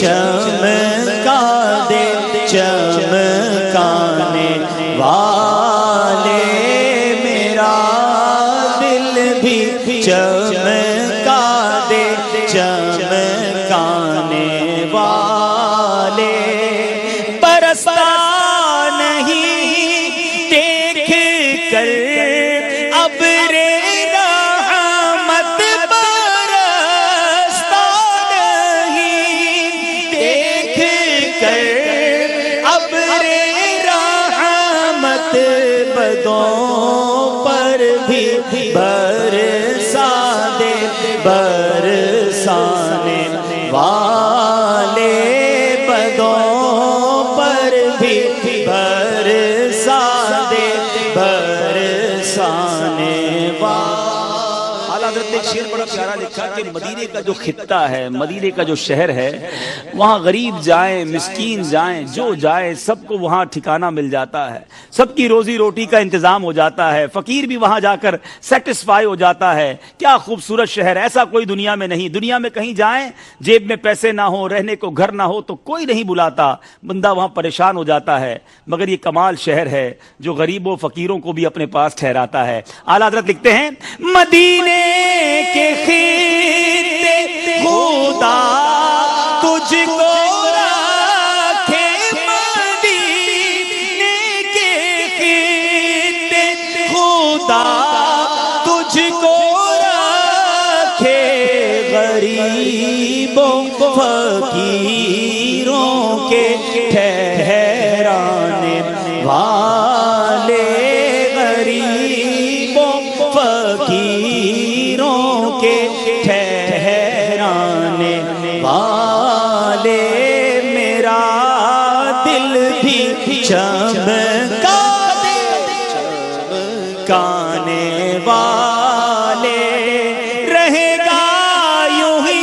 Speaker 4: چمکا دے چمکانے والے میرا دل بھی چمکا دے چمکانے والے برستا نہیں دیکھ کر ابر رحمت برستا نہیں دیکھ کر ابر رحمت بدوں پر بھی برسا دے برسانے والے بدوں پر بھی برسا دے برسانے والے.
Speaker 1: اعلیٰ حضرت نے ایک شعر بڑا پیارا لکھا کہ مدینے کا جو خطہ ہے، مدینے کا جو شہر ہے، وہاں غریب جائیں مسکین جائیں جو جائے سب کو وہاں ٹھکانہ مل جاتا ہے، سب کی روزی روٹی کا انتظام ہو جاتا ہے، فقیر بھی وہاں جا کر سیٹسفائی ہو جاتا ہے. کیا خوبصورت شہر، ایسا کوئی دنیا میں نہیں. دنیا میں کہیں جائیں جیب میں پیسے نہ ہو، رہنے کو گھر نہ ہو تو کوئی نہیں بلاتا، بندہ وہاں پریشان ہو جاتا ہے. مگر یہ کمال شہر ہے جو غریبوں فقیروں کو بھی اپنے پاس ٹھہراتا ہے. اعلیٰ حضرت لکھتے ہیں مدینے کے خطے خدا تجھ کو رکھے، مدینے کے خطے خدا تجھ کو رکھے، غریبوں فقیروں کے ٹھہرانے والے، غریبوں فقیروں کے ٹھہرانے والے میرا دل بھی چمکا دے چمکانے والے، رہے گا یوں ہی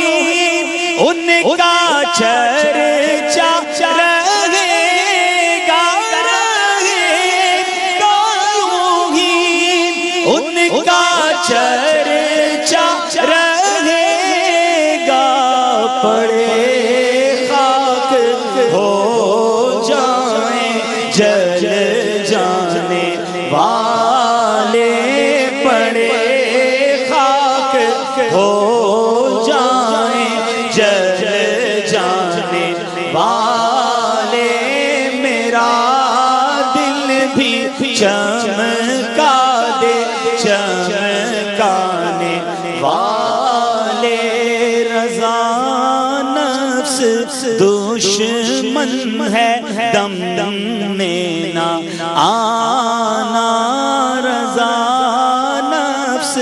Speaker 1: ان کا چرچا، رہے گا یوں ہی ان کا چرچا، رہے گا پڑے خاک ہو جائیں جل جانے والے، پڑے خاک ہو جائیں جل جانے والے میرا دل بھی چمکا دے چمکانے والے. رضا نفس دشمن ہے دم دم میں نہ آنا، رضا نفس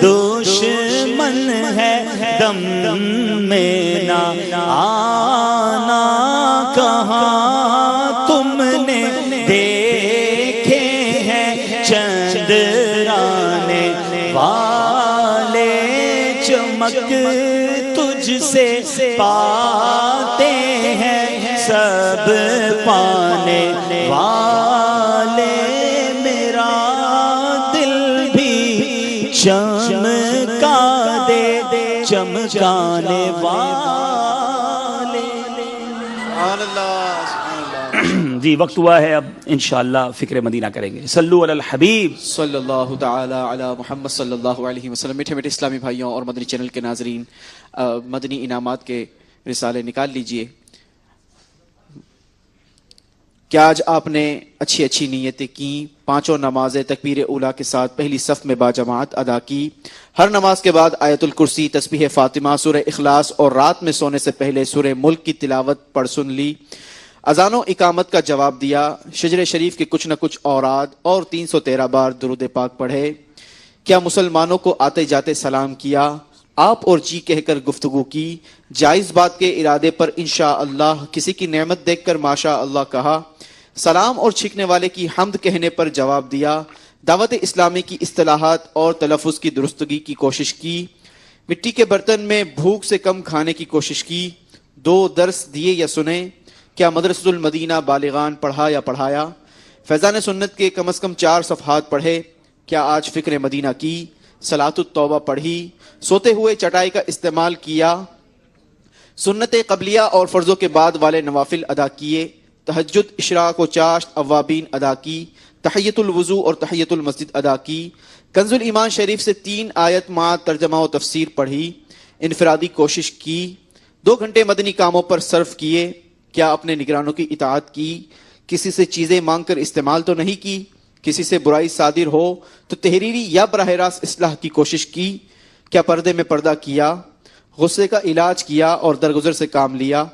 Speaker 1: دشمن ہے دم دم میں نہ آنا. کہاں تم نے دیکھے ہیں چندرانے والے، چمک تجھ سے پاتے ہیں سب پانے والے، میرا دل بھی چمکا دے چمکانے والے. جی وقت ہوا ہے اب انشاءاللہ فکر مدینہ کریں گے. صلو علی الحبیب
Speaker 11: صلی اللہ تعالی علی محمد صلی اللہ علیہ وسلم. میٹھے میٹھے اسلامی بھائیوں اور مدنی چینل کے ناظرین، مدنی انعامات کے رسالے نکال لیجئے. کیا آج آپ نے اچھی اچھی نیتیں کی؟ پانچوں نمازیں تکبیر اولیٰ کے ساتھ پہلی صف میں باجماعت ادا کی. ہر نماز کے بعد آیت الکرسی، تسبیح فاطمہ، سورہ اخلاص اور رات میں سونے سے پہلے سورہ ملک کی تلاوت پڑھ سن لی. اذان و اقامت کا جواب دیا. شجر شریف کے کچھ نہ کچھ اوراد اور 313 بار درود پاک پڑھے. کیا مسلمانوں کو آتے جاتے سلام کیا؟ آپ اور جی کہہ کر گفتگو کی. جائز بات کے ارادے پر انشاءاللہ کسی کی نعمت دیکھ کر ماشاء اللہ کہا. سلام اور چھینکنے والے کی حمد کہنے پر جواب دیا. دعوت اسلامی کی اصطلاحات اور تلفظ کی درستگی کی کوشش کی. مٹی کے برتن میں بھوک سے کم کھانے کی کوشش کی. 2 درس دیے یا سنے؟ کیا مدرسۃ المدینہ بالغان پڑھا یا پڑھایا؟ فیضان سنت کے کم از کم 4 صفحات پڑھے. کیا آج فکر مدینہ کی؟ صلاۃ التوبہ پڑھی؟ سوتے ہوئے چٹائی کا استعمال کیا؟ سنت قبلیہ اور فرضوں کے بعد والے نوافل ادا کیے، تہجد، اشراق و چاشت، اوابین ادا کی، تحیت الوضو اور تحیت المسجد ادا کی، کنز الایمان شریف سے 3 آیت مع ترجمہ و تفسیر پڑھی، انفرادی کوشش کی، 2 گھنٹے مدنی کاموں پر صرف کیے، کیا اپنے نگرانوں کی اطاعت کی، کسی سے چیزیں مانگ کر استعمال تو نہیں کی، کسی سے برائی صادر ہو تو تحریری یا براہ راست اصلاح کی کوشش کی، کیا پردے میں پردہ کیا، غصے کا علاج کیا اور درگزر سے کام لیا،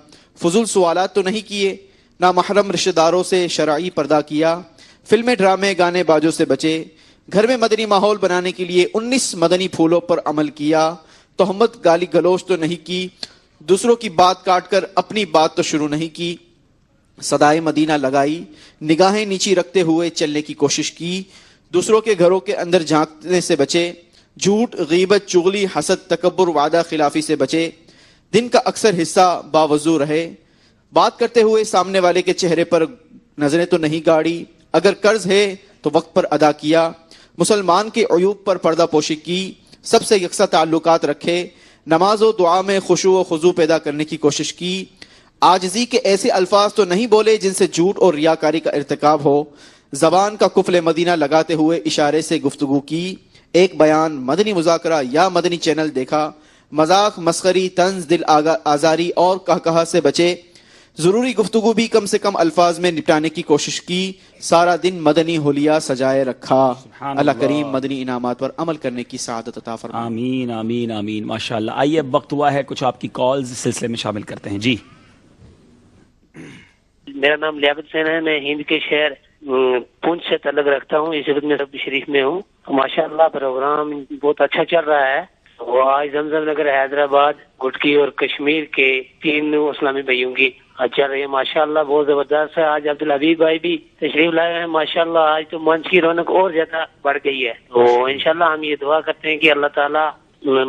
Speaker 11: فضول سوالات تو نہیں کیے، نامحرم رشتہ داروں سے شرعی پردہ کیا، فلمیں، ڈرامے، گانے بازوں سے بچے، گھر میں مدنی ماحول بنانے کے لیے 19 مدنی پھولوں پر عمل کیا، تہمت، گالی گلوچ تو نہیں کی، دوسروں کی بات کاٹ کر اپنی بات تو شروع نہیں کی، صدائے مدینہ لگائی، نگاہیں نیچی رکھتے ہوئے چلنے کی کوشش کی، دوسروں کے گھروں کے اندر جھانکنے سے بچے، جھوٹ، غیبت، چغلی، حسد، تکبر، وعدہ خلافی سے بچے، دن کا اکثر حصہ باوضو رہے، بات کرتے ہوئے سامنے والے کے چہرے پر نظریں تو نہیں گاڑی، اگر قرض ہے تو وقت پر ادا کیا، مسلمان کے عیوب پر پردہ پوشی کی، سب سے یکساں تعلقات رکھے، نماز و دعا میں خشوع و خضوع پیدا کرنے کی کوشش کی، عاجزی کے ایسے الفاظ تو نہیں بولے جن سے جھوٹ اور ریاکاری کا ارتکاب ہو، زبان کا قفل مدینہ لگاتے ہوئے اشارے سے گفتگو کی، ایک بیان، مدنی مذاکرہ یا مدنی چینل دیکھا، مذاق، مسخری، طنز، دل آزاری اور کہا سے بچے، ضروری گفتگو بھی کم سے کم الفاظ میں نپٹانے کی کوشش کی، سارا دن مدنی حلیہ سجائے رکھا۔ اللہ کریم مدنی انعامات پر عمل کرنے کی سعادت عطا فرمائے۔
Speaker 1: آمین آمین آمین، ماشاءاللہ۔ آئیے اب وقت ہوا ہے کچھ آپ کی کالز سلسلے میں شامل کرتے ہیں۔ جی،
Speaker 3: میرا نام لیاقت حسین ہے، میں ہند کے شہر پونچھ سے تعلق رکھتا ہوں، اس وقت میں رب شریف میں ہوں۔ ماشاءاللہ پروگرام بہت اچھا چل رہا ہے۔ وہ آج زمزم نگر، حیدرآباد، گٹکی اور کشمیر کے 3 اسلامی بھائیوں کی چل رہی ہے، ماشاءاللہ بہت زبردست ہے۔ آج عبدالحبیب بھائی بھی تشریف لائے ہیں، ماشاءاللہ آج تو منچ کی رونق اور زیادہ بڑھ گئی ہے۔ تو انشاءاللہ ہم یہ دعا کرتے ہیں کہ اللہ تعالیٰ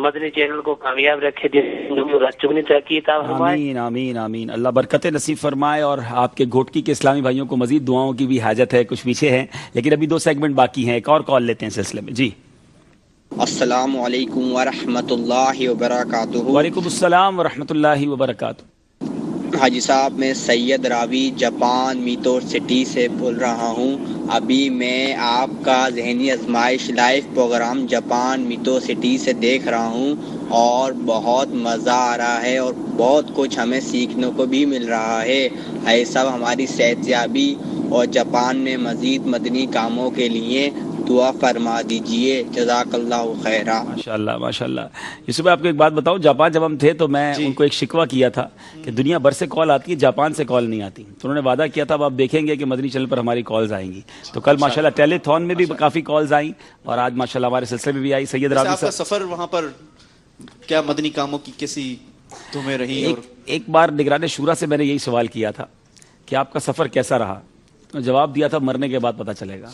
Speaker 3: مدنی چینل کو کامیاب رکھے، چگنی ترقی عطا فرمائے۔
Speaker 1: آمین آمین آمین، اللہ برکت نصیب فرمائے، اور آپ کے گھوٹکی کے اسلامی بھائیوں کو مزید دعاؤں کی بھی حاجت ہے، کچھ پیچھے ہیں لیکن ابھی 2 سیگمنٹ باقی ہیں، ایک اور کال لیتے ہیں سلسلے میں۔ جی،
Speaker 21: السلام علیکم ورحمۃ اللہ وبرکاتہ۔
Speaker 1: وعلیکم السلام ورحمۃ اللہ وبرکاتہ۔
Speaker 21: حاجی صاحب، میں سید راوی جاپان میتو سٹی سے بول رہا ہوں۔ ابھی میں آپ کا ذہنی آزمائش لائیو پروگرام جاپان میتو سٹی سے دیکھ رہا ہوں اور بہت مزہ آ رہا ہے اور بہت کچھ ہمیں سیکھنے کو بھی مل رہا ہے۔ اے سب ہماری صحت یابی اور جاپان میں مزید مدنی کاموں کے لیے دعا فرما دیجئے، جزاک اللہ خیرہ۔
Speaker 1: ماشاءاللہ ماشاءاللہ۔ یوسف آپ کو ایک بات بتاؤں، جاپان جب ہم تھے تو میں ان کو ایک شکوہ کیا تھا کہ دنیا بھر سے کال آتی ہے، جاپان سے کال نہیں آتی، تو انہوں نے وعدہ کیا تھا اب آپ دیکھیں گے کہ مدنی چینل پر ہماری کالز آئیں گی، تو کل ماشاءاللہ ٹیلی تھون میں بھی کافی کالز آئیں اور آج ماشاءاللہ ہمارے سلسلے میں بھی آئی۔ سید راوی
Speaker 11: آپ کا سفر وہاں پر کیا مدنی کاموں کی کیسی تمہیں رہی؟ اور
Speaker 1: ایک بار نگران شورا سے میں نے یہی سوال کیا تھا کہ آپ کا سفر کیسا رہا، تو جواب دیا تھا مرنے کے بعد پتہ چلے گا۔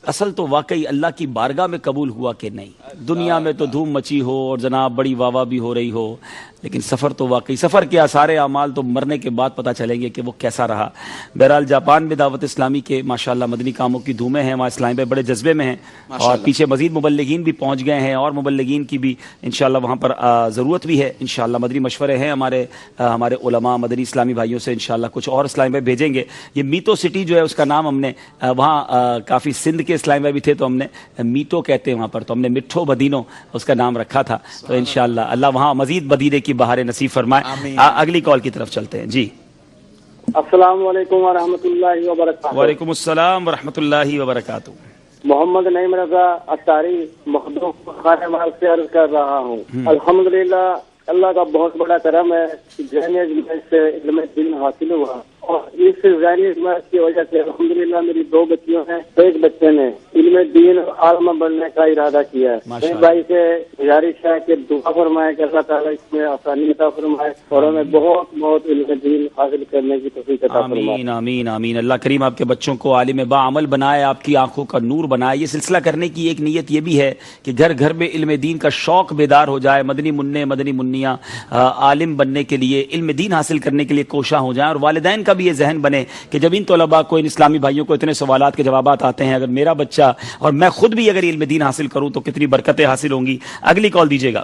Speaker 1: اصل تو واقعی اللہ کی بارگاہ میں قبول ہوا کہ نہیں، دنیا میں تو دھوم مچی ہو اور جناب بڑی واہ واہ بھی ہو رہی ہو، لیکن سفر تو واقعی سفر کے سارے اعمال تو مرنے کے بعد پتہ چلیں گے کہ وہ کیسا رہا۔ بہرحال جاپان میں دعوت اسلامی کے ماشاءاللہ مدنی کاموں کی دھومیں ہیں، وہاں اسلامی بھائی بڑے جذبے میں ہیں اور پیچھے مزید مبلغین بھی پہنچ گئے ہیں اور مبلغین کی بھی انشاءاللہ وہاں پر ضرورت بھی ہے۔ انشاءاللہ مدنی مشورے ہیں ہمارے علماء مدنی اسلامی بھائیوں سے، انشاءاللہ کچھ اور اسلامی بھائی بھیجیں گے۔ یہ میتو سٹی جو ہے اس کا نام ہم نے وہاں کافی سندھ کے اسلامی بھائی بھی تھے تو ہم نے میتو کہتے ہیں وہاں پر، تو ہم نے مٹھو بدینو اس کا نام رکھا تھا، تو انشاءاللہ اللہ وہاں مزید بدینے کی بہاریں نصیب فرمائے۔ اگلی کال کی طرف چلتے ہیں۔ جی،
Speaker 22: السلام علیکم ورحمۃ اللہ وبرکاتہ۔
Speaker 1: وعلیکم السلام ورحمۃ اللہ وبرکاتہ۔
Speaker 22: محمد نعیم رضا اتاری مخدوم خانہ مال سے عرض کر رہا ہوں۔ الحمدللہ اللہ کا بہت بڑا کرم ہے، ذہنی اجماعت سے علم دین حاصل ہوا اور اس ذہنی اجماعت کی وجہ سے الحمدللہ میری 2 بچیوں ہیں، ایک بچے نے علم دین عالم بننے کا ارادہ کیا ہے۔ میرے بھائی سے گزارش ہے کہ دعا فرمائے کہ اللہ تعالیٰ اس میں آسانی عطا فرمائے اور ہمیں بہت بہت علم دین حاصل کرنے کی توفیق عطا فرمائے۔
Speaker 1: آمین آمین آمین۔ اللہ کریم آپ کے بچوں کو عالم باعمل بنائے، آپ کی آنکھوں کا نور بنائے۔ یہ سلسلہ کرنے کی ایک نیت یہ بھی ہے کہ گھر گھر میں علم دین کا شوق بیدار ہو جائے، مدنی منع مدنی منیاں عالم بننے کے لیے، علم دین حاصل کرنے کے لیے کوشاں ہو جائیں، اور والدین کا بھی یہ ذہن بنے کہ جب ان طلباء کو، ان اسلامی بھائیوں کو اتنے سوالات کے جوابات آتے ہیں، اگر میرا بچہ اور میں خود بھی اگر علم دین حاصل کروں تو کتنی برکتیں حاصل ہوں گی۔ اگلی کال دیجیے گا۔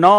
Speaker 1: 9।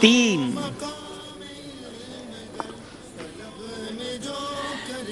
Speaker 1: 3।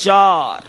Speaker 1: 4।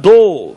Speaker 1: 2।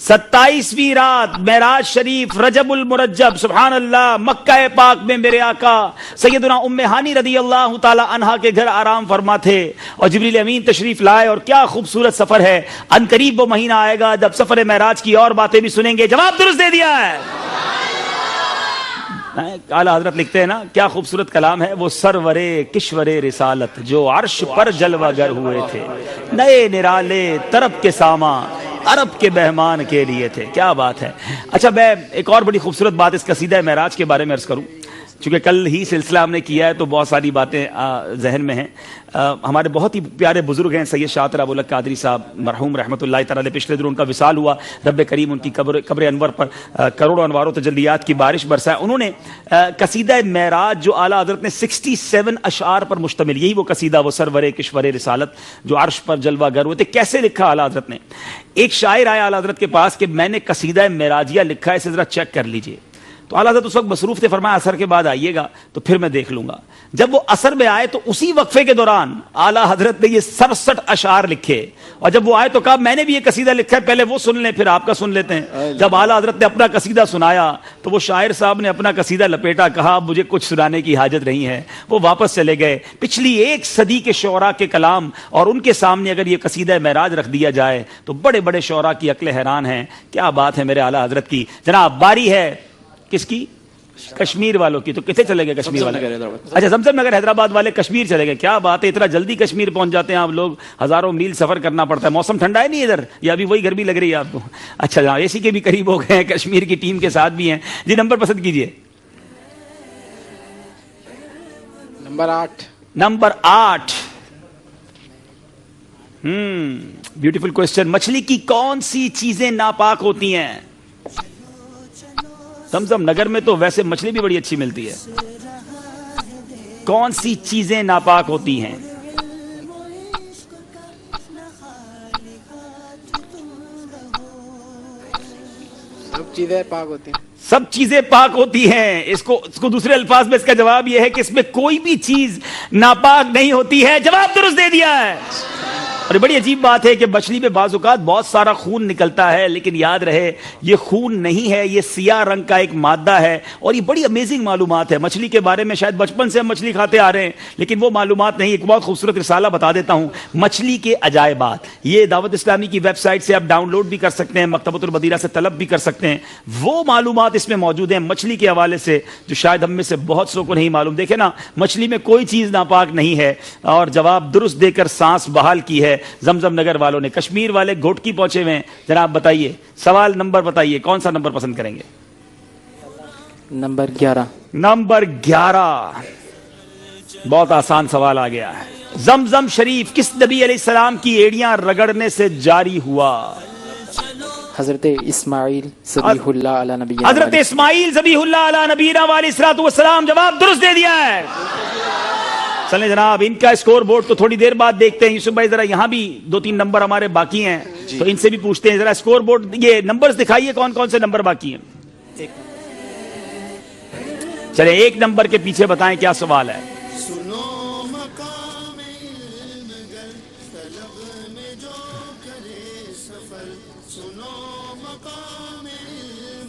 Speaker 1: 27ویں رات معراج شریف رجب المرجب سبحان اللہ مکہ پاک میں میرے آقا سیدنا ام ہانی رضی اللہ تعالی عنہا کے گھر آرام فرما تھے اور جبریل امین تشریف لائے اور کیا خوبصورت سفر ہے. ان قریب وہ مہینہ آئے گا جب سفر معراج کی اور باتیں بھی سنیں گے. جواب درست دے دیا ہے. اعلیٰ حضرت لکھتے ہیں نا کیا خوبصورت کلام ہے. وہ سرورے کشورے رسالت جو عرش پر جلوہ گر ہوئے تھے نئے نرالے طرب کے ساما عرب کے مہمان کے لیے تھے. کیا بات ہے. اچھا میں ایک اور بڑی خوبصورت بات اس قصیدہ معراج کے بارے میں عرض کروں چونکہ کل ہی سلسلہ ہم نے کیا ہے تو بہت ساری باتیں ذہن میں ہیں. ہمارے بہت ہی پیارے بزرگ ہیں سید شاطر ابو الحق قادری صاحب مرحوم رحمۃ اللہ تعالی علیہ. پچھلے دنوں ان کا وصال ہوا. رب کریم ان کی قبر انور پر کروڑوں انوار و تجلیات کی بارش برسائے. انہوں نے قصیدہ معراج جو اعلیٰ حضرت نے 67 اشعار پر مشتمل یہی وہ قصیدہ وہ سرور کشور رسالت جو عرش پر جلوہ گر ہوئے تھے کیسے لکھا اعلیٰ حضرت نے. ایک شاعر آیا اعلیٰ حضرت کے پاس کہ میں نے قصیدہ معراجیہ لکھا ہے اسے ذرا چیک کر لیجئے. تو اعلیٰ حضرت اس وقت مصروف تھے. فرمایا عصر کے بعد آئیے گا تو پھر میں دیکھ لوں گا. جب وہ عصر میں آئے تو اسی وقفے کے دوران اعلیٰ حضرت نے یہ 67 اشعار لکھے اور جب وہ آئے تو کہا میں نے بھی یہ قصیدہ لکھا ہے پہلے وہ سن لیں پھر آپ کا سن لیتے ہیں. جب اعلیٰ حضرت نے اپنا قصیدہ سنایا تو وہ شاعر صاحب نے اپنا قصیدہ لپیٹا کہا اب مجھے کچھ سنانے کی حاجت نہیں ہے. وہ واپس چلے گئے. پچھلی ایک صدی کے شعراء کے کلام اور ان کے سامنے اگر یہ قصیدہ معراج رکھ دیا جائے تو بڑے بڑے شعراء کی عقلیں حیران ہیں. کیا بات ہے میرے اعلیٰ حضرت کی. جناب باری ہے کس کی؟ کشمیر والوں کی. تو کتنے چلے گئے کشمیر والے؟ اچھا زمزم نگر حیدرآباد والے کشمیر چلے گئے. کیا بات ہے اتنا جلدی کشمیر پہنچ جاتے ہیں آپ لوگ. ہزاروں میل سفر کرنا پڑتا ہے. موسم ٹھنڈا ہے نہیں ادھر یا ابھی وہی گرمی لگ رہی ہے آپ کو؟ اچھا جہاں اے سی کے بھی قریب ہو گئے ہیں کشمیر کی ٹیم کے ساتھ بھی ہیں. جی نمبر پسند کیجئے. نمبر 8. Beautiful question. مچھلی کی کون سی چیزیں ناپاک ہوتی ہیں؟ زمزم نگر میں تو ویسے مچھلی بھی بڑی اچھی ملتی ہے. کون سی چیزیں ناپاک ہوتی ہیں؟
Speaker 9: سب چیزیں پاک ہوتی ہیں.
Speaker 1: سب چیزیں پاک ہوتی ہیں. اس کو دوسرے الفاظ میں اس کا جواب یہ ہے کہ اس میں کوئی بھی چیز ناپاک نہیں ہوتی ہے. جواب درست دے دیا ہے. اور بڑی عجیب بات ہے کہ مچھلی میں بعض اوقات بہت سارا خون نکلتا ہے لیکن یاد رہے یہ خون نہیں ہے یہ سیاہ رنگ کا ایک مادہ ہے. اور یہ بڑی امیزنگ معلومات ہے مچھلی کے بارے میں. شاید بچپن سے ہم مچھلی کھاتے آ رہے ہیں لیکن وہ معلومات نہیں. ایک بہت خوبصورت رسالہ بتا دیتا ہوں مچھلی کے عجائبات. یہ دعوت اسلامی کی ویب سائٹ سے آپ ڈاؤن لوڈ بھی کر سکتے ہیں مکتبۃ البدیرہ سے طلب بھی کر سکتے ہیں. وہ معلومات اس میں موجود ہیں مچھلی کے حوالے سے جو شاید ہم میں سے بہت سو کو نہیں معلوم. دیکھیں نا مچھلی میں کوئی چیز ناپاک نہیں ہے. اور جواب درست دے کر سانس بحال کی ہے زمزم نگر والوں نے. کشمیر والے گھوٹکی پہنچے ہوئے ہیں. جناب بتائیے سوال نمبر بتائیے کون سا نمبر پسند کریں گے؟
Speaker 13: نمبر 11.
Speaker 1: نمبر 11. بہت آسان سوال آ گیا ہے. زمزم شریف کس نبی علیہ السلام کی ایڑیاں رگڑنے سے جاری ہوا؟
Speaker 13: حضرت اسماعیل ذبیح اللہ علی نبینا.
Speaker 1: حضرت اسماعیل ذبیح اللہ علی نبینا علیہ الصلوۃ والسلام. جواب درست دے دیا ہے. چلیں جناب ان کا اسکور بورڈ تو تھوڑی دیر بعد دیکھتے ہیں. یوسف بھائی ذرا یہاں بھی 2-3 نمبر ہمارے باقی ہیں تو ان سے بھی پوچھتے ہیں. ذرا اسکور بورڈ یہ نمبرز دکھائیے کون کون سے نمبر باقی ہیں. چلیں ایک نمبر کے پیچھے بتائیں کیا سوال ہے.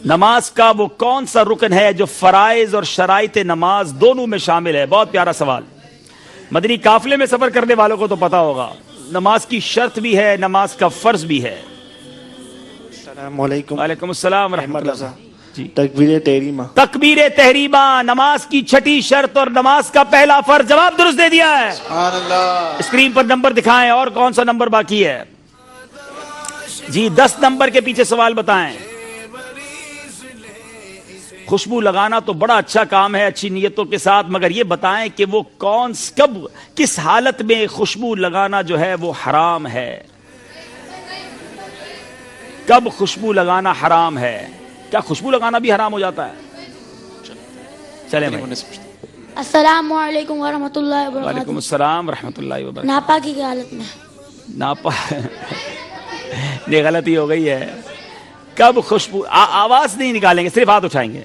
Speaker 1: نماز کا وہ کون سا رکن ہے جو فرائض اور شرائط نماز دونوں میں شامل ہے؟ بہت پیارا سوال. مدنی قافلے میں سفر کرنے والوں کو تو پتا ہوگا. نماز کی شرط بھی ہے نماز کا فرض بھی ہے.
Speaker 20: السلام علیکم.
Speaker 1: وعلیکم السلام ورحمۃ اللہ.
Speaker 20: جی تکبیر تحریمہ.
Speaker 1: تکبیر تحریمہ نماز کی چھٹی شرط اور نماز کا پہلا فرض. جواب درست دے دیا ہے.
Speaker 20: سبحان اللہ.
Speaker 1: اسکرین پر نمبر دکھائیں اور کون سا نمبر باقی ہے. جی 10 نمبر کے پیچھے سوال بتائیں. خوشبو لگانا تو بڑا اچھا کام ہے اچھی نیتوں کے ساتھ مگر یہ بتائیں کہ وہ کب کس حالت میں خوشبو لگانا جو ہے وہ حرام ہے؟ کب خوشبو لگانا حرام ہے؟ کیا خوشبو لگانا بھی حرام ہو جاتا ہے؟ چلیں
Speaker 8: السلام علیکم ورحمۃ اللہ وبرکاتہ.
Speaker 1: وعلیکم السلام ورحمۃ اللہ وبرکاتہ.
Speaker 8: ناپاکی کی حالت میں.
Speaker 1: یہ غلطی ہو گئی ہے. کب خوشبو آواز نہیں نکالیں گے صرف ہاتھ اٹھائیں گے.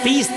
Speaker 1: 30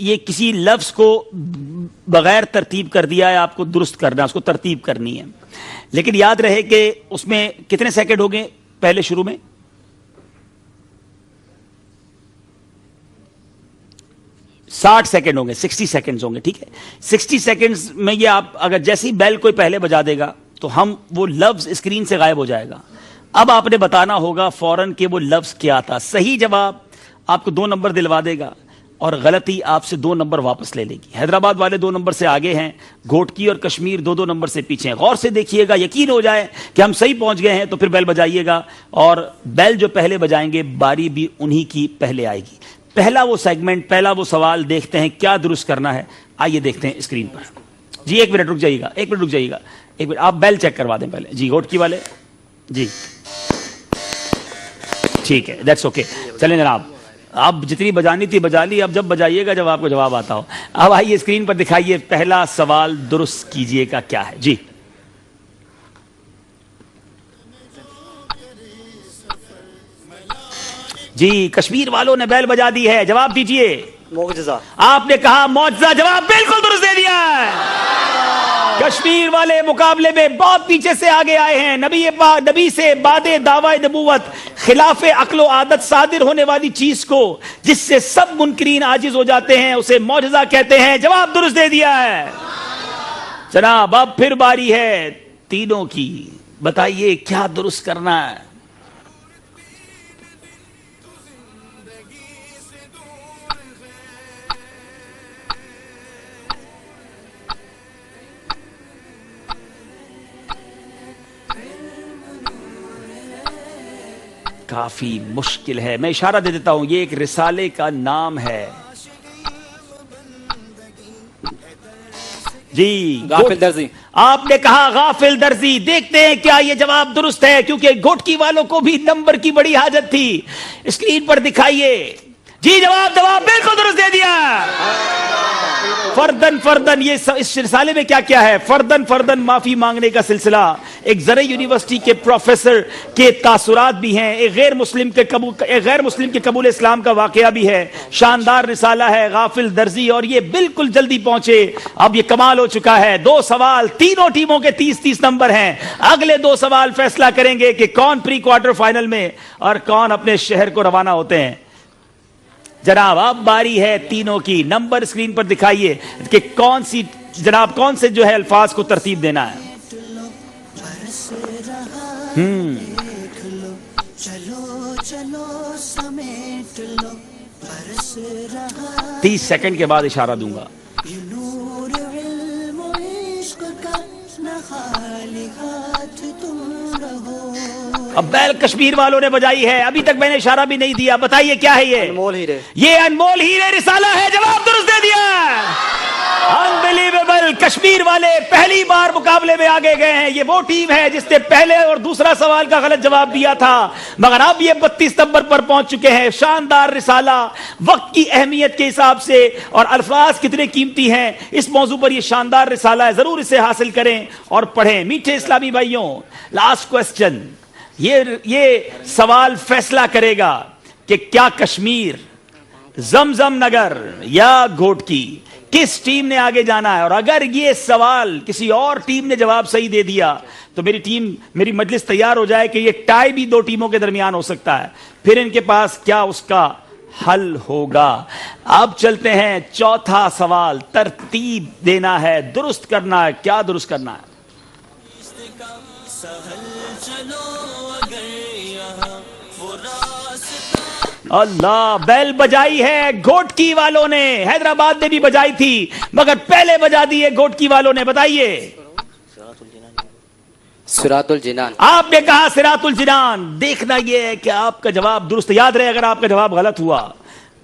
Speaker 1: یہ کسی لفظ کو بغیر ترتیب کر دیا ہے, آپ کو درست کرنا ہے, اس کو ترتیب کرنی ہے. لیکن یاد رہے کہ اس میں کتنے سیکنڈ ہو گئے پہلے شروع میں؟ 60 سیکنڈ ہوں گے, 60 سیکنڈز ہوں گے. ٹھیک ہے, 60 سیکنڈز میں یہ آپ اگر جیسی بیل کوئی پہلے بجا دے گا تو ہم وہ لفظ اسکرین سے غائب ہو جائے گا. اب آپ نے بتانا ہوگا فوراً کہ وہ لفظ کیا تھا. صحیح جواب آپ کو 2 نمبر دلوا دے گا اور غلطی آپ سے 2 نمبر واپس لے لے گی. حیدرآباد والے 2 نمبر سے آگے ہیں, گھوٹکی اور کشمیر 2 نمبر سے پیچھے ہیں. غور سے دیکھیے گا, یقین ہو جائے کہ ہم صحیح پہنچ گئے ہیں تو پھر بیل بجائیے گا, اور بیل جو پہلے بجائیں گے باری بھی انہی کی پہلے آئے گی. پہلا وہ سیگمنٹ, پہلا وہ سوال دیکھتے ہیں کیا درست کرنا ہے. آئیے دیکھتے ہیں اسکرین پر. جی 1 منٹ رک جائیے گا, 1 منٹ رک جائیے گا, 1 منٹ آپ بیل چیک کروا دیں پہلے. جی گھوٹکی والے, جی ٹھیک ہے, دیٹس اوکے. چلیں جناب, آپ جتنی بجانی تھی بجا لی, اب جب بجائیے گا جب آپ کو جواب آتا ہو. اب آئیے اسکرین پر دکھائیے پہلا سوال درست کیجئے گا کیا ہے. جی جی کشمیر والوں نے بیل بجا دی ہے, جواب دیجئے.
Speaker 12: معجزہ.
Speaker 1: آپ نے کہا معجزہ, جواب بالکل درست دے دیا ہے. کشمیر والے مقابلے میں بہت پیچھے سے آگے آئے ہیں. نبی سے بعد دعوی نبوت خلاف عقل و عادت صادر ہونے والی چیز کو جس سے سب منکرین عاجز ہو جاتے ہیں اسے معجزہ کہتے ہیں. جواب درست دے دیا ہے. جناب اب پھر باری ہے تینوں کی, بتائیے کیا درست کرنا ہے. کافی مشکل ہے, میں اشارہ دے دیتا ہوں, یہ ایک رسالے کا نام ہے. جی
Speaker 5: غافل درزی.
Speaker 1: آپ نے کہا غافل درزی. دیکھتے ہیں کیا یہ جواب درست ہے, کیونکہ گھوٹکی والوں کو بھی نمبر کی بڑی حاجت تھی. اسکرین پر دکھائیے. جی جواب بالکل درست دے دیا. فردن یہ اس رسالے میں کیا کیا ہے, فردن معافی مانگنے کا سلسلہ, ایک زرعی یونیورسٹی کے پروفیسر کے تاثرات بھی ہیں, ایک غیر مسلم کے قبول اسلام کا واقعہ بھی ہے. شاندار رسالہ ہے غافل درزی, اور یہ بالکل جلدی پہنچے. اب یہ کمال ہو چکا ہے. 2 سوال, تینوں ٹیموں کے 30-30 نمبر ہیں. اگلے 2 سوال فیصلہ کریں گے کہ کون پری کوارٹر فائنل میں اور کون اپنے شہر کو روانہ ہوتے ہیں. جناب اب باری ہے تینوں کی. نمبر اسکرین پر دکھائیے کہ کون سے جو ہے الفاظ کو ترتیب دینا ہے. 30 سیکنڈ کے بعد اشارہ دوں گا. اب بیل کشمیر والوں نے بجائی ہے, ابھی تک میں نے اشارہ بھی نہیں دیا. بتائیے کیا ہے یہ.
Speaker 12: انمول ہیرے.
Speaker 1: یہ انمول ہیرے رسالہ ہے. جواب درست دے دیا. انبلیویبل. کشمیر والے پہلی بار مقابلے میں آگے گئے ہیں. یہ وہ ٹیم ہے جس نے پہلے اور دوسرا سوال کا غلط جواب دیا تھا, مگر اب یہ 32 نمبر پر پہنچ چکے ہیں. شاندار رسالہ, وقت کی اہمیت کے حساب سے اور الفاظ کتنے قیمتی ہیں اس موضوع پر یہ شاندار رسالہ ہے. ضرور اسے حاصل کریں اور پڑھیں. میٹھے اسلامی بھائیوں, لاسٹ کوسچن. یہ سوال فیصلہ کرے گا کہ کیا کشمیر, زمزم نگر یا گھوٹکی کس ٹیم نے آگے جانا ہے. اور اگر یہ سوال کسی اور ٹیم نے جواب صحیح دے دیا تو میری مجلس تیار ہو جائے کہ یہ ٹائی بھی 2 ٹیموں کے درمیان ہو سکتا ہے. پھر ان کے پاس کیا اس کا حل ہوگا. اب چلتے ہیں چوتھا سوال. ترتیب دینا ہے, درست کرنا ہے. کیا درست کرنا ہے. اللہ, بیل بجائی ہے گھوٹکی والوں نے. حیدرآباد نے بھی بجائی تھی مگر پہلے بجا دی ہے گھوٹکی والوں نے. بتائیے.
Speaker 7: صراط الجنان.
Speaker 1: آپ نے کہا صراط الجنان. دیکھنا یہ ہے کہ آپ کا جواب درست. یاد رہے اگر آپ کا جواب غلط ہوا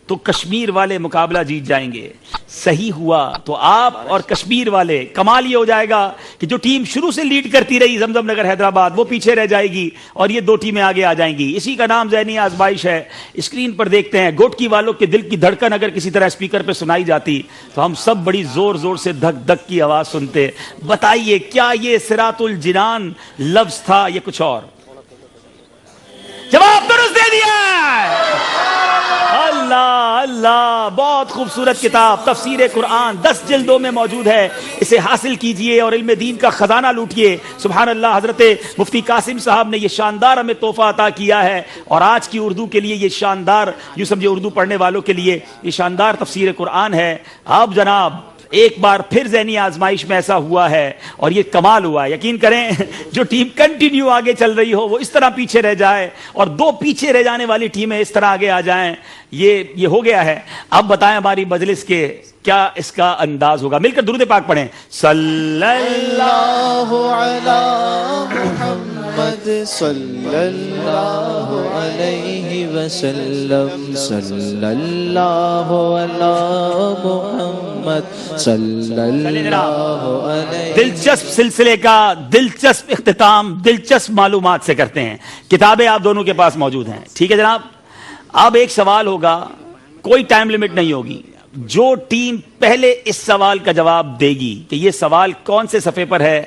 Speaker 1: تو کشمیر والے مقابلہ جیت جائیں گے. صحیح ہوا تو آپ اور کشمیر والے, کمال یہ ہو جائے گا کہ جو ٹیم شروع سے لیڈ کرتی رہی زمزم نگر حیدرآباد وہ پیچھے رہ جائے گی اور یہ 2 ٹیمیں آگے آ جائیں گی. اسی کا نام ذہنی آزمائش ہے. اسکرین پر دیکھتے ہیں گھوٹکی والوں کے دل کی دھڑکن اگر کسی طرح اسپیکر پہ سنائی جاتی تو ہم سب بڑی زور زور سے دھک دھک کی آواز سنتے. بتائیے کیا یہ صراط الجنان لفظ تھا یا کچھ اور. جواب درست دے دیا. اللہ اللہ اللہ بہت خوبصورت کتاب تفسیر قرآن 10 جلدوں میں موجود ہے. اسے حاصل کیجئے اور علم دین کا خزانہ لوٹیے. سبحان اللہ. حضرت مفتی قاسم صاحب نے یہ شاندار ہمیں تحفہ عطا کیا ہے اور آج کی اردو کے لیے یہ شاندار، یوں سمجھے اردو پڑھنے والوں کے لیے یہ شاندار تفسیر قرآن ہے. اب جناب ایک بار پھر ذہنی آزمائش میں ایسا ہوا ہے اور یہ کمال ہوا ہے. یقین کریں جو ٹیم کنٹینیو آگے چل رہی ہو وہ اس طرح پیچھے رہ جائے اور 2 پیچھے رہ جانے والی ٹیمیں اس طرح آگے آ جائیں، یہ ہو گیا ہے. اب بتائیں ہماری مجلس کے کیا اس کا انداز ہوگا. مل کر درود پاک پڑھیں. صلی اللہ
Speaker 20: اللہ محمد صلی اللہ علیہ وسلم صلی اللہ علی محمد صلی اللہ علیہ.
Speaker 1: دلچسپ سلسلے کا دلچسپ اختتام دلچسپ معلومات سے کرتے ہیں. کتابیں آپ دونوں کے پاس موجود ہیں، ٹھیک ہے جناب. اب ایک سوال ہوگا، کوئی ٹائم لمٹ نہیں ہوگی. جو ٹیم پہلے اس سوال کا جواب دے گی کہ یہ سوال کون سے صفحے پر ہے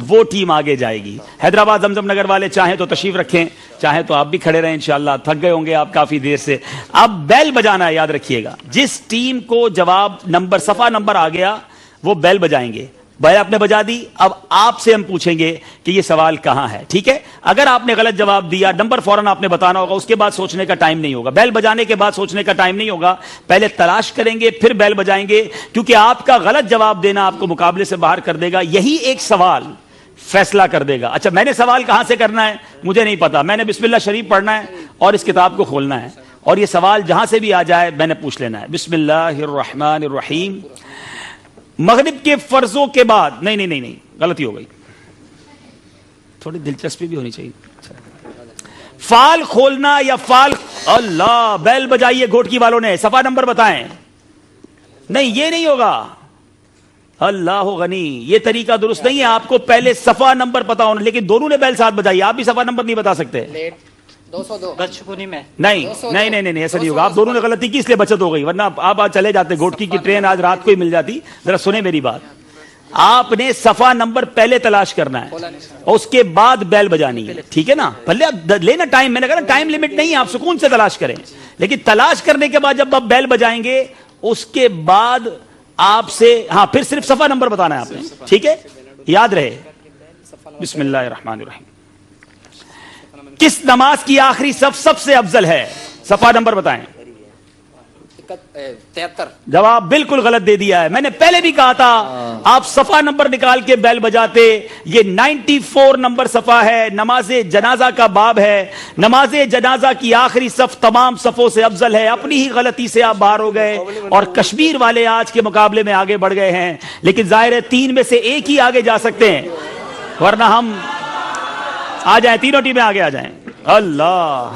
Speaker 1: وہ ٹیم آگے جائے گی. حیدرآباد زمزم نگر والے چاہیں تو تشریف رکھیں، چاہیں تو آپ بھی کھڑے رہیں. انشاءاللہ تھک گئے ہوں گے آپ کافی دیر سے. اب بیل بجانا ہے، یاد رکھیے گا. جس ٹیم کو جواب نمبر صفحہ نمبر آ گیا وہ بیل بجائیں گے. بیل آپ نے بجا دی. اب آپ سے ہم پوچھیں گے کہ یہ سوال کہاں ہے، ٹھیک ہے. اگر آپ نے غلط جواب دیا نمبر فوراً آپ نے بتانا ہوگا، اس کے بعد سوچنے کا ٹائم نہیں ہوگا. بیل بجانے کے بعد سوچنے کا ٹائم نہیں ہوگا، پہلے تلاش کریں گے پھر بیل بجائیں گے، کیونکہ آپ کا غلط جواب دینا آپ کو مقابلے سے باہر کر دے گا. یہی ایک سوال فیصلہ کر دے گا. اچھا میں نے سوال کہاں سے کرنا ہے مجھے نہیں پتا. میں نے بسم اللہ شریف پڑھنا ہے اور اس کتاب کو کھولنا ہے اور یہ سوال جہاں سے بھی آ جائے میں نے پوچھ لینا ہے. بسم اللہ الرحمن الرحیم. مغرب کے فرضوں کے بعد نہیں غلطی ہو گئی، تھوڑی دلچسپی بھی ہونی چاہیے. فال کھولنا یا فال. اللہ بیل بجائیے گھوٹکی والوں نے. صفحہ نمبر بتائیں. نہیں یہ نہیں ہوگا. اللہ غنی یہ طریقہ درست نہیں ہے. آپ کو پہلے صفحہ نمبر پتا ہونا، لیکن دونوں نے بیل ساتھ بجائی. آپ بھی صفحہ نمبر نہیں بتا سکتے.
Speaker 5: 202
Speaker 1: نہیں ایسا نہیں ہوگا. آپ دونوں نے غلطی کی اس لیے بچت ہو گئی، ورنہ آپ آج چلے جاتے. گھوٹکی کی ٹرین آج رات کو ہی مل جاتی. ذرا سنیں میری بات. آپ نے صفحہ نمبر پہلے تلاش کرنا ہے اور اس کے بعد بیل بجانی ہے، ٹھیک ہے نا. پہلے لینا ٹائم. میں نے کہا نا ٹائم لمٹ نہیں ہے، آپ سکون سے تلاش کریں. لیکن تلاش کرنے کے بعد جب آپ بیل بجائیں گے اس کے بعد آپ سے پھر صرف صفحہ نمبر بتانا ہے آپ نے، ٹھیک ہے. یاد رہے. بسم اللہ الرحمن الرحیم. کس نماز کی آخری صف سب سے افضل ہے؟ صفحہ نمبر بتائیں.
Speaker 5: 73.
Speaker 1: جواب بالکل غلط دے دیا ہے. میں نے پہلے بھی کہا تھا آپ صفحہ نمبر نکال کے بیل بجاتے. یہ 94 نمبر صفحہ ہے. نماز جنازہ کا باب ہے. نماز جنازہ کی آخری صف تمام صفوں سے افضل ہے. اپنی ہی غلطی سے آپ باہر ہو گئے اور کشمیر والے آج کے مقابلے میں آگے بڑھ گئے ہیں. لیکن ظاہر ہے 3 میں سے ایک ہی آگے جا سکتے ہیں، ورنہ ہم آ جائیں. تینوں ٹیمیں آگے آ جائیں. اللہ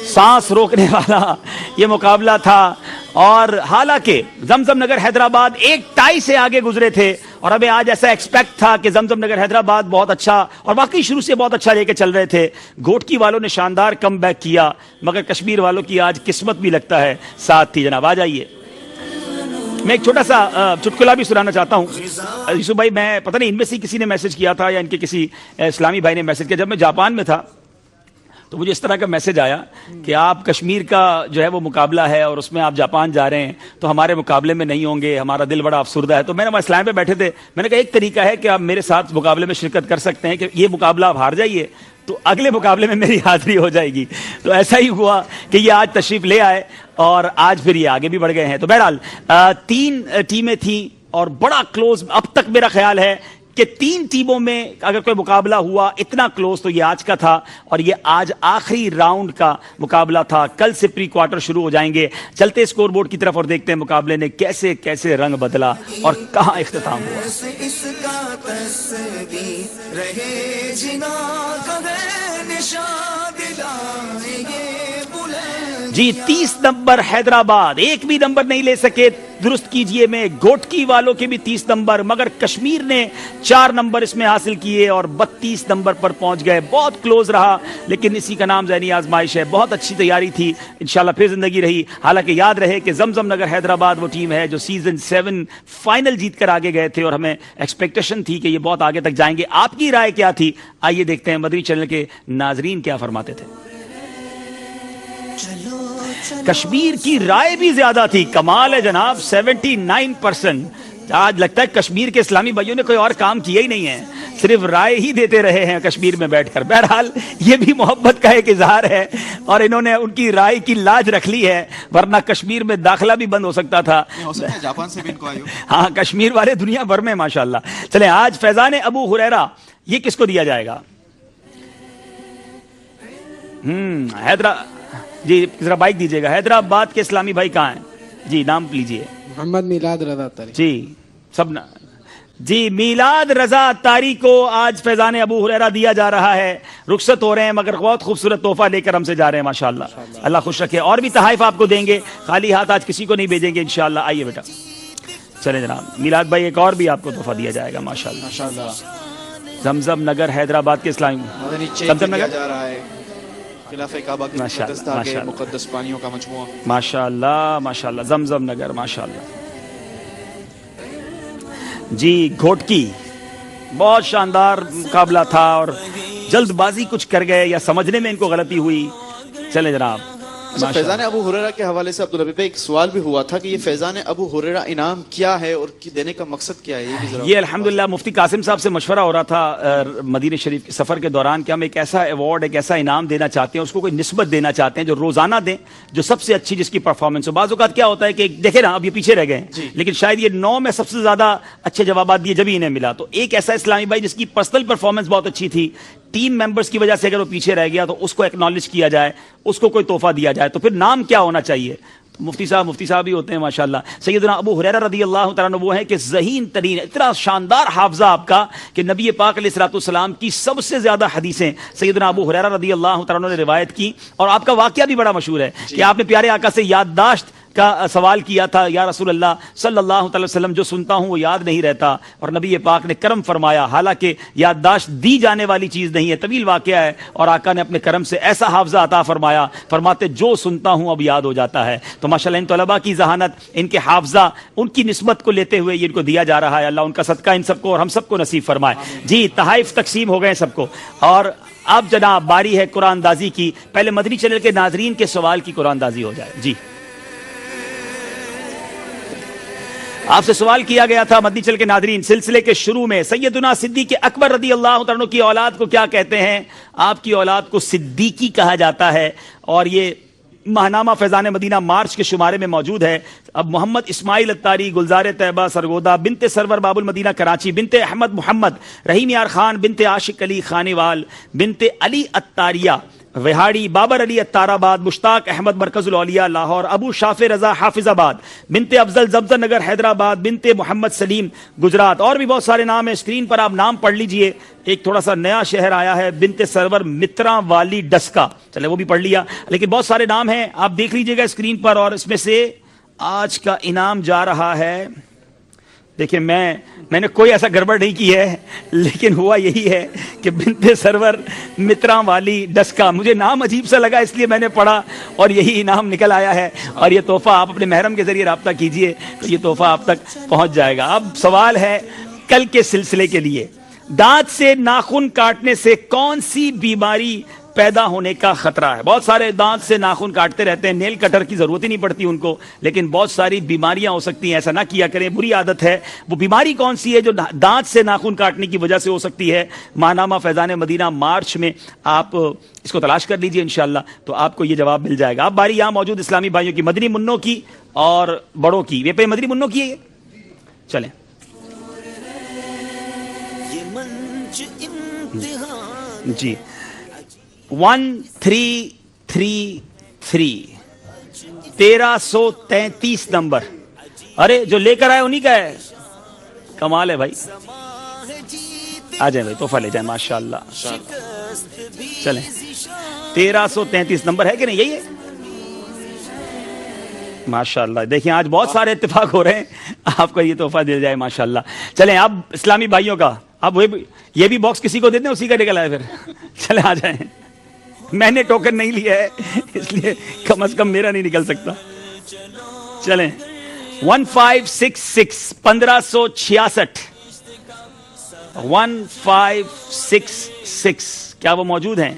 Speaker 1: سانس روکنے والا یہ مقابلہ تھا. اور حالانکہ زمزم نگر حیدرآباد ایک ٹائی سے آگے گزرے تھے اور ہمیں آج ایسا ایکسپیکٹ تھا کہ زمزم نگر حیدرآباد بہت اچھا اور واقعی شروع سے بہت اچھا لے کے چل رہے تھے. گھوٹکی والوں نے شاندار کم بیک کیا، مگر کشمیر والوں کی آج قسمت بھی لگتا ہے ساتھ تھی. جناب آ جائیے. میں ایک چھوٹا سا چٹکلا بھی سنانا چاہتا ہوں. یوسف بھائی میں پتہ نہیں ان میں سے کسی نے میسج کیا تھا یا ان کے کسی اسلامی بھائی نے میسج کیا. جب میں جاپان میں تھا تو مجھے اس طرح کا میسج آیا کہ آپ کشمیر کا جو ہے وہ مقابلہ ہے اور اس میں آپ جاپان جا رہے ہیں تو ہمارے مقابلے میں نہیں ہوں گے، ہمارا دل بڑا افسردہ ہے. تو میں نے وہاں اسلام پہ بیٹھے تھے. میں نے کہا ایک طریقہ ہے کہ آپ میرے ساتھ مقابلے میں شرکت کر سکتے ہیں کہ یہ مقابلہ آپ ہار جائیے تو اگلے مقابلے میں میری حاضری ہو جائے گی. تو ایسا ہی ہوا کہ یہ آج تشریف لے آئے اور آج پھر یہ آگے بھی بڑھ گئے ہیں. تو بہرحال 3 ٹیمیں تھیں اور بڑا کلوز. اب تک میرا خیال ہے کہ 3 ٹیموں میں اگر کوئی مقابلہ ہوا اتنا کلوز تو یہ آج کا تھا اور یہ آج آخری راؤنڈ کا مقابلہ تھا. کل سے پری کوارٹر شروع ہو جائیں گے. چلتے اسکور بورڈ کی طرف اور دیکھتے ہیں مقابلے نے کیسے کیسے رنگ بدلا اور کہاں اختتام ہوا.
Speaker 4: اس کا تصویر رہے جنا کبھی نشان دلائیں گے.
Speaker 1: جی 30 نمبر حیدرآباد ایک بھی نمبر نہیں لے سکے. درست کیجئے میں گھوٹکی والوں کے بھی 30 نمبر، مگر کشمیر نے 4 نمبر اس میں حاصل کیے اور 32 نمبر پر پہنچ گئے. بہت کلوز رہا لیکن اسی کا نام ذہنی آزمائش ہے. بہت اچھی تیاری تھی، انشاءاللہ پھر زندگی رہی. حالانکہ یاد رہے کہ زمزم نگر حیدرآباد وہ ٹیم ہے جو سیزن 7 فائنل جیت کر آگے گئے تھے اور ہمیں ایکسپیکٹیشن تھی کہ یہ بہت آگے تک جائیں گے. آپ کی رائے کیا تھی؟ آئیے دیکھتے ہیں مدری چینل کے ناظرین کیا فرماتے تھے. کشمیر کی رائے بھی زیادہ تھی. کمال ہے جناب, 79%. آج لگتا ہے کشمیر کے اسلامی بھائیوں نے کوئی اور کام کیا ہی نہیں ہے, صرف رائے ہی دیتے رہے ہیں کشمیر میں بیٹھ کر. بہرحال یہ بھی محبت کا ایک اظہار ہے, اور انہوں نے ان کی رائے کی لاج رکھ لی ہے, ورنہ کشمیر میں داخلہ بھی بند ہو سکتا تھا.
Speaker 11: جاپان سے بھی ان کو آئی ہو.
Speaker 1: ہاں, کشمیر والے دنیا بھر میں ماشاءاللہ. چلیں آج فیضان ابو ہریرہ, یہ کس کو دیا جائے گا؟ جی ذرا بائک دیجیے گا. حیدرآباد کے اسلامی بھائی کہاں ہیں؟ جی نام لیجیے.
Speaker 9: محمد میلاد رضا تاری.
Speaker 1: جی سب جی میلاد رضا تاری کو آج فیضان ابو ہریرہ دیا جا رہا ہے. رخصت ہو رہے ہیں مگر بہت خوبصورت تحفہ لے کر ہم سے جا رہے ہیں ماشاءاللہ. اللہ خوش رکھے. اور بھی تحائف آپ کو دیں گے, خالی ہاتھ آج کسی کو نہیں بھیجیں گے انشاءاللہ. آئیے بیٹا, چلیں جناب. میلاد بھائی ایک اور بھی آپ کو تحفہ دیا جائے گا ماشاءاللہ. زمزم نگر حیدرآباد کے اسلامی زمزم نگر
Speaker 11: جا رہا ہے خلاف کعبہ کی مقدس پانیوں کا مجموعہ.
Speaker 1: ماشاءاللہ ماشاءاللہ. زمزم نگر ماشاءاللہ. جی گھوٹکی, بہت شاندار مقابلہ تھا اور جلد بازی کچھ کر گئے یا سمجھنے میں ان کو غلطی ہوئی. چلے جناب.
Speaker 11: فیضان ابو ہریرہ کے حوالے سے عبدالحبیب بھائی ایک سوال بھی ہوا تھا کہ یہ فیضان ابو ہریرہ انعام کیا ہے اور دینے کا مقصد کیا ہے؟
Speaker 1: یہ الحمدللہ مفتی قاسم صاحب سے مشورہ ہو رہا تھا مدینہ شریف کے سفر کے دوران کہ ہم ایک ایسا ایوارڈ, ایک ایسا انعام دینا چاہتے ہیں, اس کو کوئی نسبت دینا چاہتے ہیں جو روزانہ دیں, جو سب سے اچھی جس کی پرفارمنس ہو. بعض اوقات کیا ہوتا ہے کہ دیکھیں نا اب یہ پیچھے رہ گئے لیکن شاید یہ 9 میں سب سے زیادہ اچھے جوابات دیے جبھی انہیں ملا. تو ایک ایسا اسلامی بھائی جس کی پرسنل پرفارمنس بہت اچھی تھی, ٹیم ممبرز کی وجہ سے اگر وہ پیچھے رہ گیا تو اس کو ایکنالج کیا جائے, اس کو کوئی تحفہ دیا جائے. تو پھر نام کیا ہونا چاہیے؟ مفتی صاحب ہی ہوتے ہیں ماشاءاللہ. سیدنا ابو ہریرہ رضی اللہ تعالیٰ عنہ وہ ہیں کہ ذہین ترین, اتنا شاندار حافظہ آپ کا کہ نبی پاک علیہ الصلوۃ والسلام کی سب سے زیادہ حدیثیں سیدنا ابو ہریرہ رضی اللہ تعالیٰ عنہ نے روایت کی. اور آپ کا واقعہ بھی بڑا مشہور ہے کہ آپ نے پیارے آقا سے یادداشت کا سوال کیا تھا, یا رسول اللہ صلی اللہ تعالی وسلم جو سنتا ہوں وہ یاد نہیں رہتا, اور نبی پاک نے کرم فرمایا. حالانکہ یادداشت دی جانے والی چیز نہیں ہے, طویل واقعہ ہے, اور آقا نے اپنے کرم سے ایسا حافظہ عطا فرمایا, فرماتے جو سنتا ہوں اب یاد ہو جاتا ہے. تو ماشاءاللہ ان طلباء کی ذہانت, ان کے حافظہ, ان کی نسبت کو لیتے ہوئے یہ ان کو دیا جا رہا ہے. اللہ ان کا صدقہ ان سب کو اور ہم سب کو نصیب فرمائے. جی تحائف تقسیم ہو گئے سب کو, اور اب جناب باری ہے قرآن دازی کی. پہلے مدنی چینل کے ناظرین کے سوال کی قرآن دازی ہو جائے. جی آپ سے سوال کیا گیا تھا مدنی چل کے ناظرین سلسلے کے شروع میں, سیدنا صدیق اکبر رضی اللہ تعالیٰ عنہ کی اولاد کو کیا کہتے ہیں؟ آپ کی اولاد کو صدیقی کہا جاتا ہے, اور یہ ماہنامہ فیضان مدینہ مارچ کے شمارے میں موجود ہے. اب محمد اسماعیل اتاری, گلزار طیبہ سرگودا, بنت سرور باب المدینہ کراچی, بنت احمد محمد, رحیم یار خان, بنت عاشق علی خانیوال, بنت علی اتاریہ وہاڑی, بابر علی اتار آباد, مشتاق احمد مرکز الاولیاء لاہور, ابو شاف رضا حافظ آباد, بنت افضل زمزم نگر حیدرآباد, بنت محمد سلیم گجرات. اور بھی بہت سارے نام ہیں, اسکرین پر آپ نام پڑھ لیجئے. ایک تھوڑا سا نیا شہر آیا ہے, بنت سرور مترا والی ڈسکا, چلے وہ بھی پڑھ لیا, لیکن بہت سارے نام ہیں, آپ دیکھ لیجئے گا اسکرین پر. اور اس میں سے آج کا انعام جا رہا ہے, دیکھیں میں نے کوئی ایسا گڑبڑ نہیں کی ہے, لیکن ہوا یہی ہے کہ بنت سرور مترا والی ڈسکا, مجھے نام عجیب سا لگا اس لیے میں نے پڑھا اور یہی انعام نکل آیا ہے. اور یہ تحفہ آپ اپنے محرم کے ذریعے رابطہ کیجئے تو یہ تحفہ آپ تک پہنچ جائے گا. اب سوال ہے کل کے سلسلے کے لیے, دانت سے ناخن کاٹنے سے کون سی بیماری پیدا ہونے کا خطرہ ہے؟ بہت سارے دانت سے ناخن کاٹتے رہتے ہیں, نیل کٹر کی ضرورت ہی نہیں پڑتی ان کو, لیکن بہت ساری بیماریاں ہو سکتی ہیں. ایسا نہ کیا کریں, بری عادت ہے. وہ بیماری کون سی ہے جو دانت سے ناخن کاٹنے کی وجہ سے ہو سکتی ہے؟ ماہنامہ فیضان مدینہ مارچ میں آپ اس کو تلاش کر لیجئے انشاءاللہ, تو آپ کو یہ جواب مل جائے گا. اب باری یہاں موجود اسلامی بھائیوں کی, مدنی منوں کی اور بڑوں کی. یہ پہ مدنی منوں کی ہے, چلیں جی 1333 1333 نمبر. ارے جو لے کر آئے انہی کا ہے, کمال ہے بھائی. آ جائیں بھائی, تحفہ لے جائیں ماشاءاللہ. چلیں 1333 نمبر ہے کہ نہیں, یہی ہے ماشاءاللہ. دیکھیں آج بہت سارے اتفاق ہو رہے ہیں, آپ کو یہ تحفہ دے جائے ماشاءاللہ. چلیں اب اسلامی بھائیوں کا, اب یہ بھی باکس کسی کو دیتے ہیں, اسی کا نکل آئے پھر. چلیں آ جائیں, میں نے ٹوکن نہیں لیا ہے اس لیے کم از کم میرا نہیں نکل سکتا. چلیں 1566 1566 1566 کیا وہ موجود ہیں؟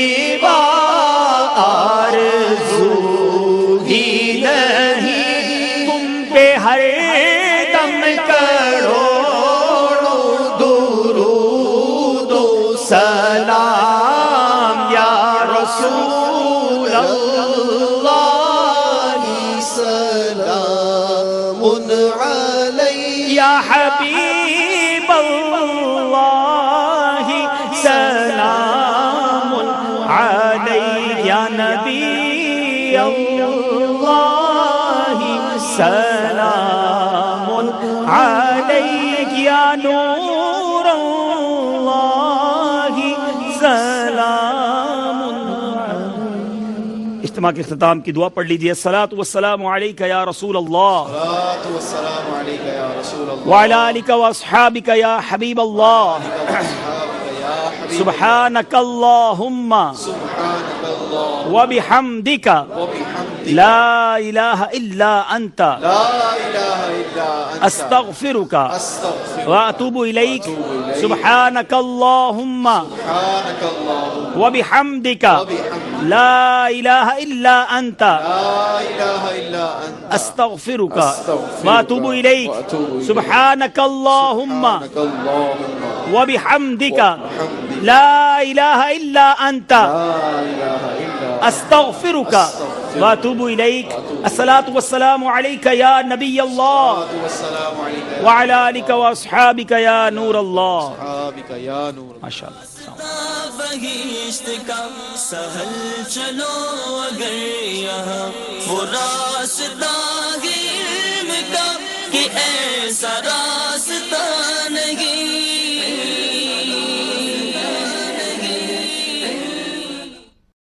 Speaker 1: سوا آرزو ہی نہیں، تم پہ ہر دم کروڑوں درود و سلام یا رسول اللہ،
Speaker 20: سلام علیک
Speaker 1: یا حبیب اللہ، سلام علیک یا نبی اللہ، سلام علیک یا نور اللہ، سلام۔ اجتماع کے اختتام کی دعا پڑھ لیجیے۔ الصلاۃ والسلام علیک یا رسول اللہ،
Speaker 11: الصلاۃ والسلام علیک یا رسول اللہ،
Speaker 1: وعلی آلک واصحابک یا حبیب اللہ، سبحانک اللہم وبحمدک لا الہ الا انت استغفرک واتوب الیک، سبحانک اللہم وبحمدک لا الہ الا انت استغفرک واتوب الیک، سبحانک اللہم وبحمدک لا الہ الا انت استغفرک واتوب الیک۔ الصلاۃ والسلام علیک یا نبی اللہ، وعلی آلک واصحابک یا نور اللہ۔ ماشاء اللہ۔
Speaker 4: بہشت کا سہل چلو اگر یہاں وہ راستہ علم کا کہ ایسا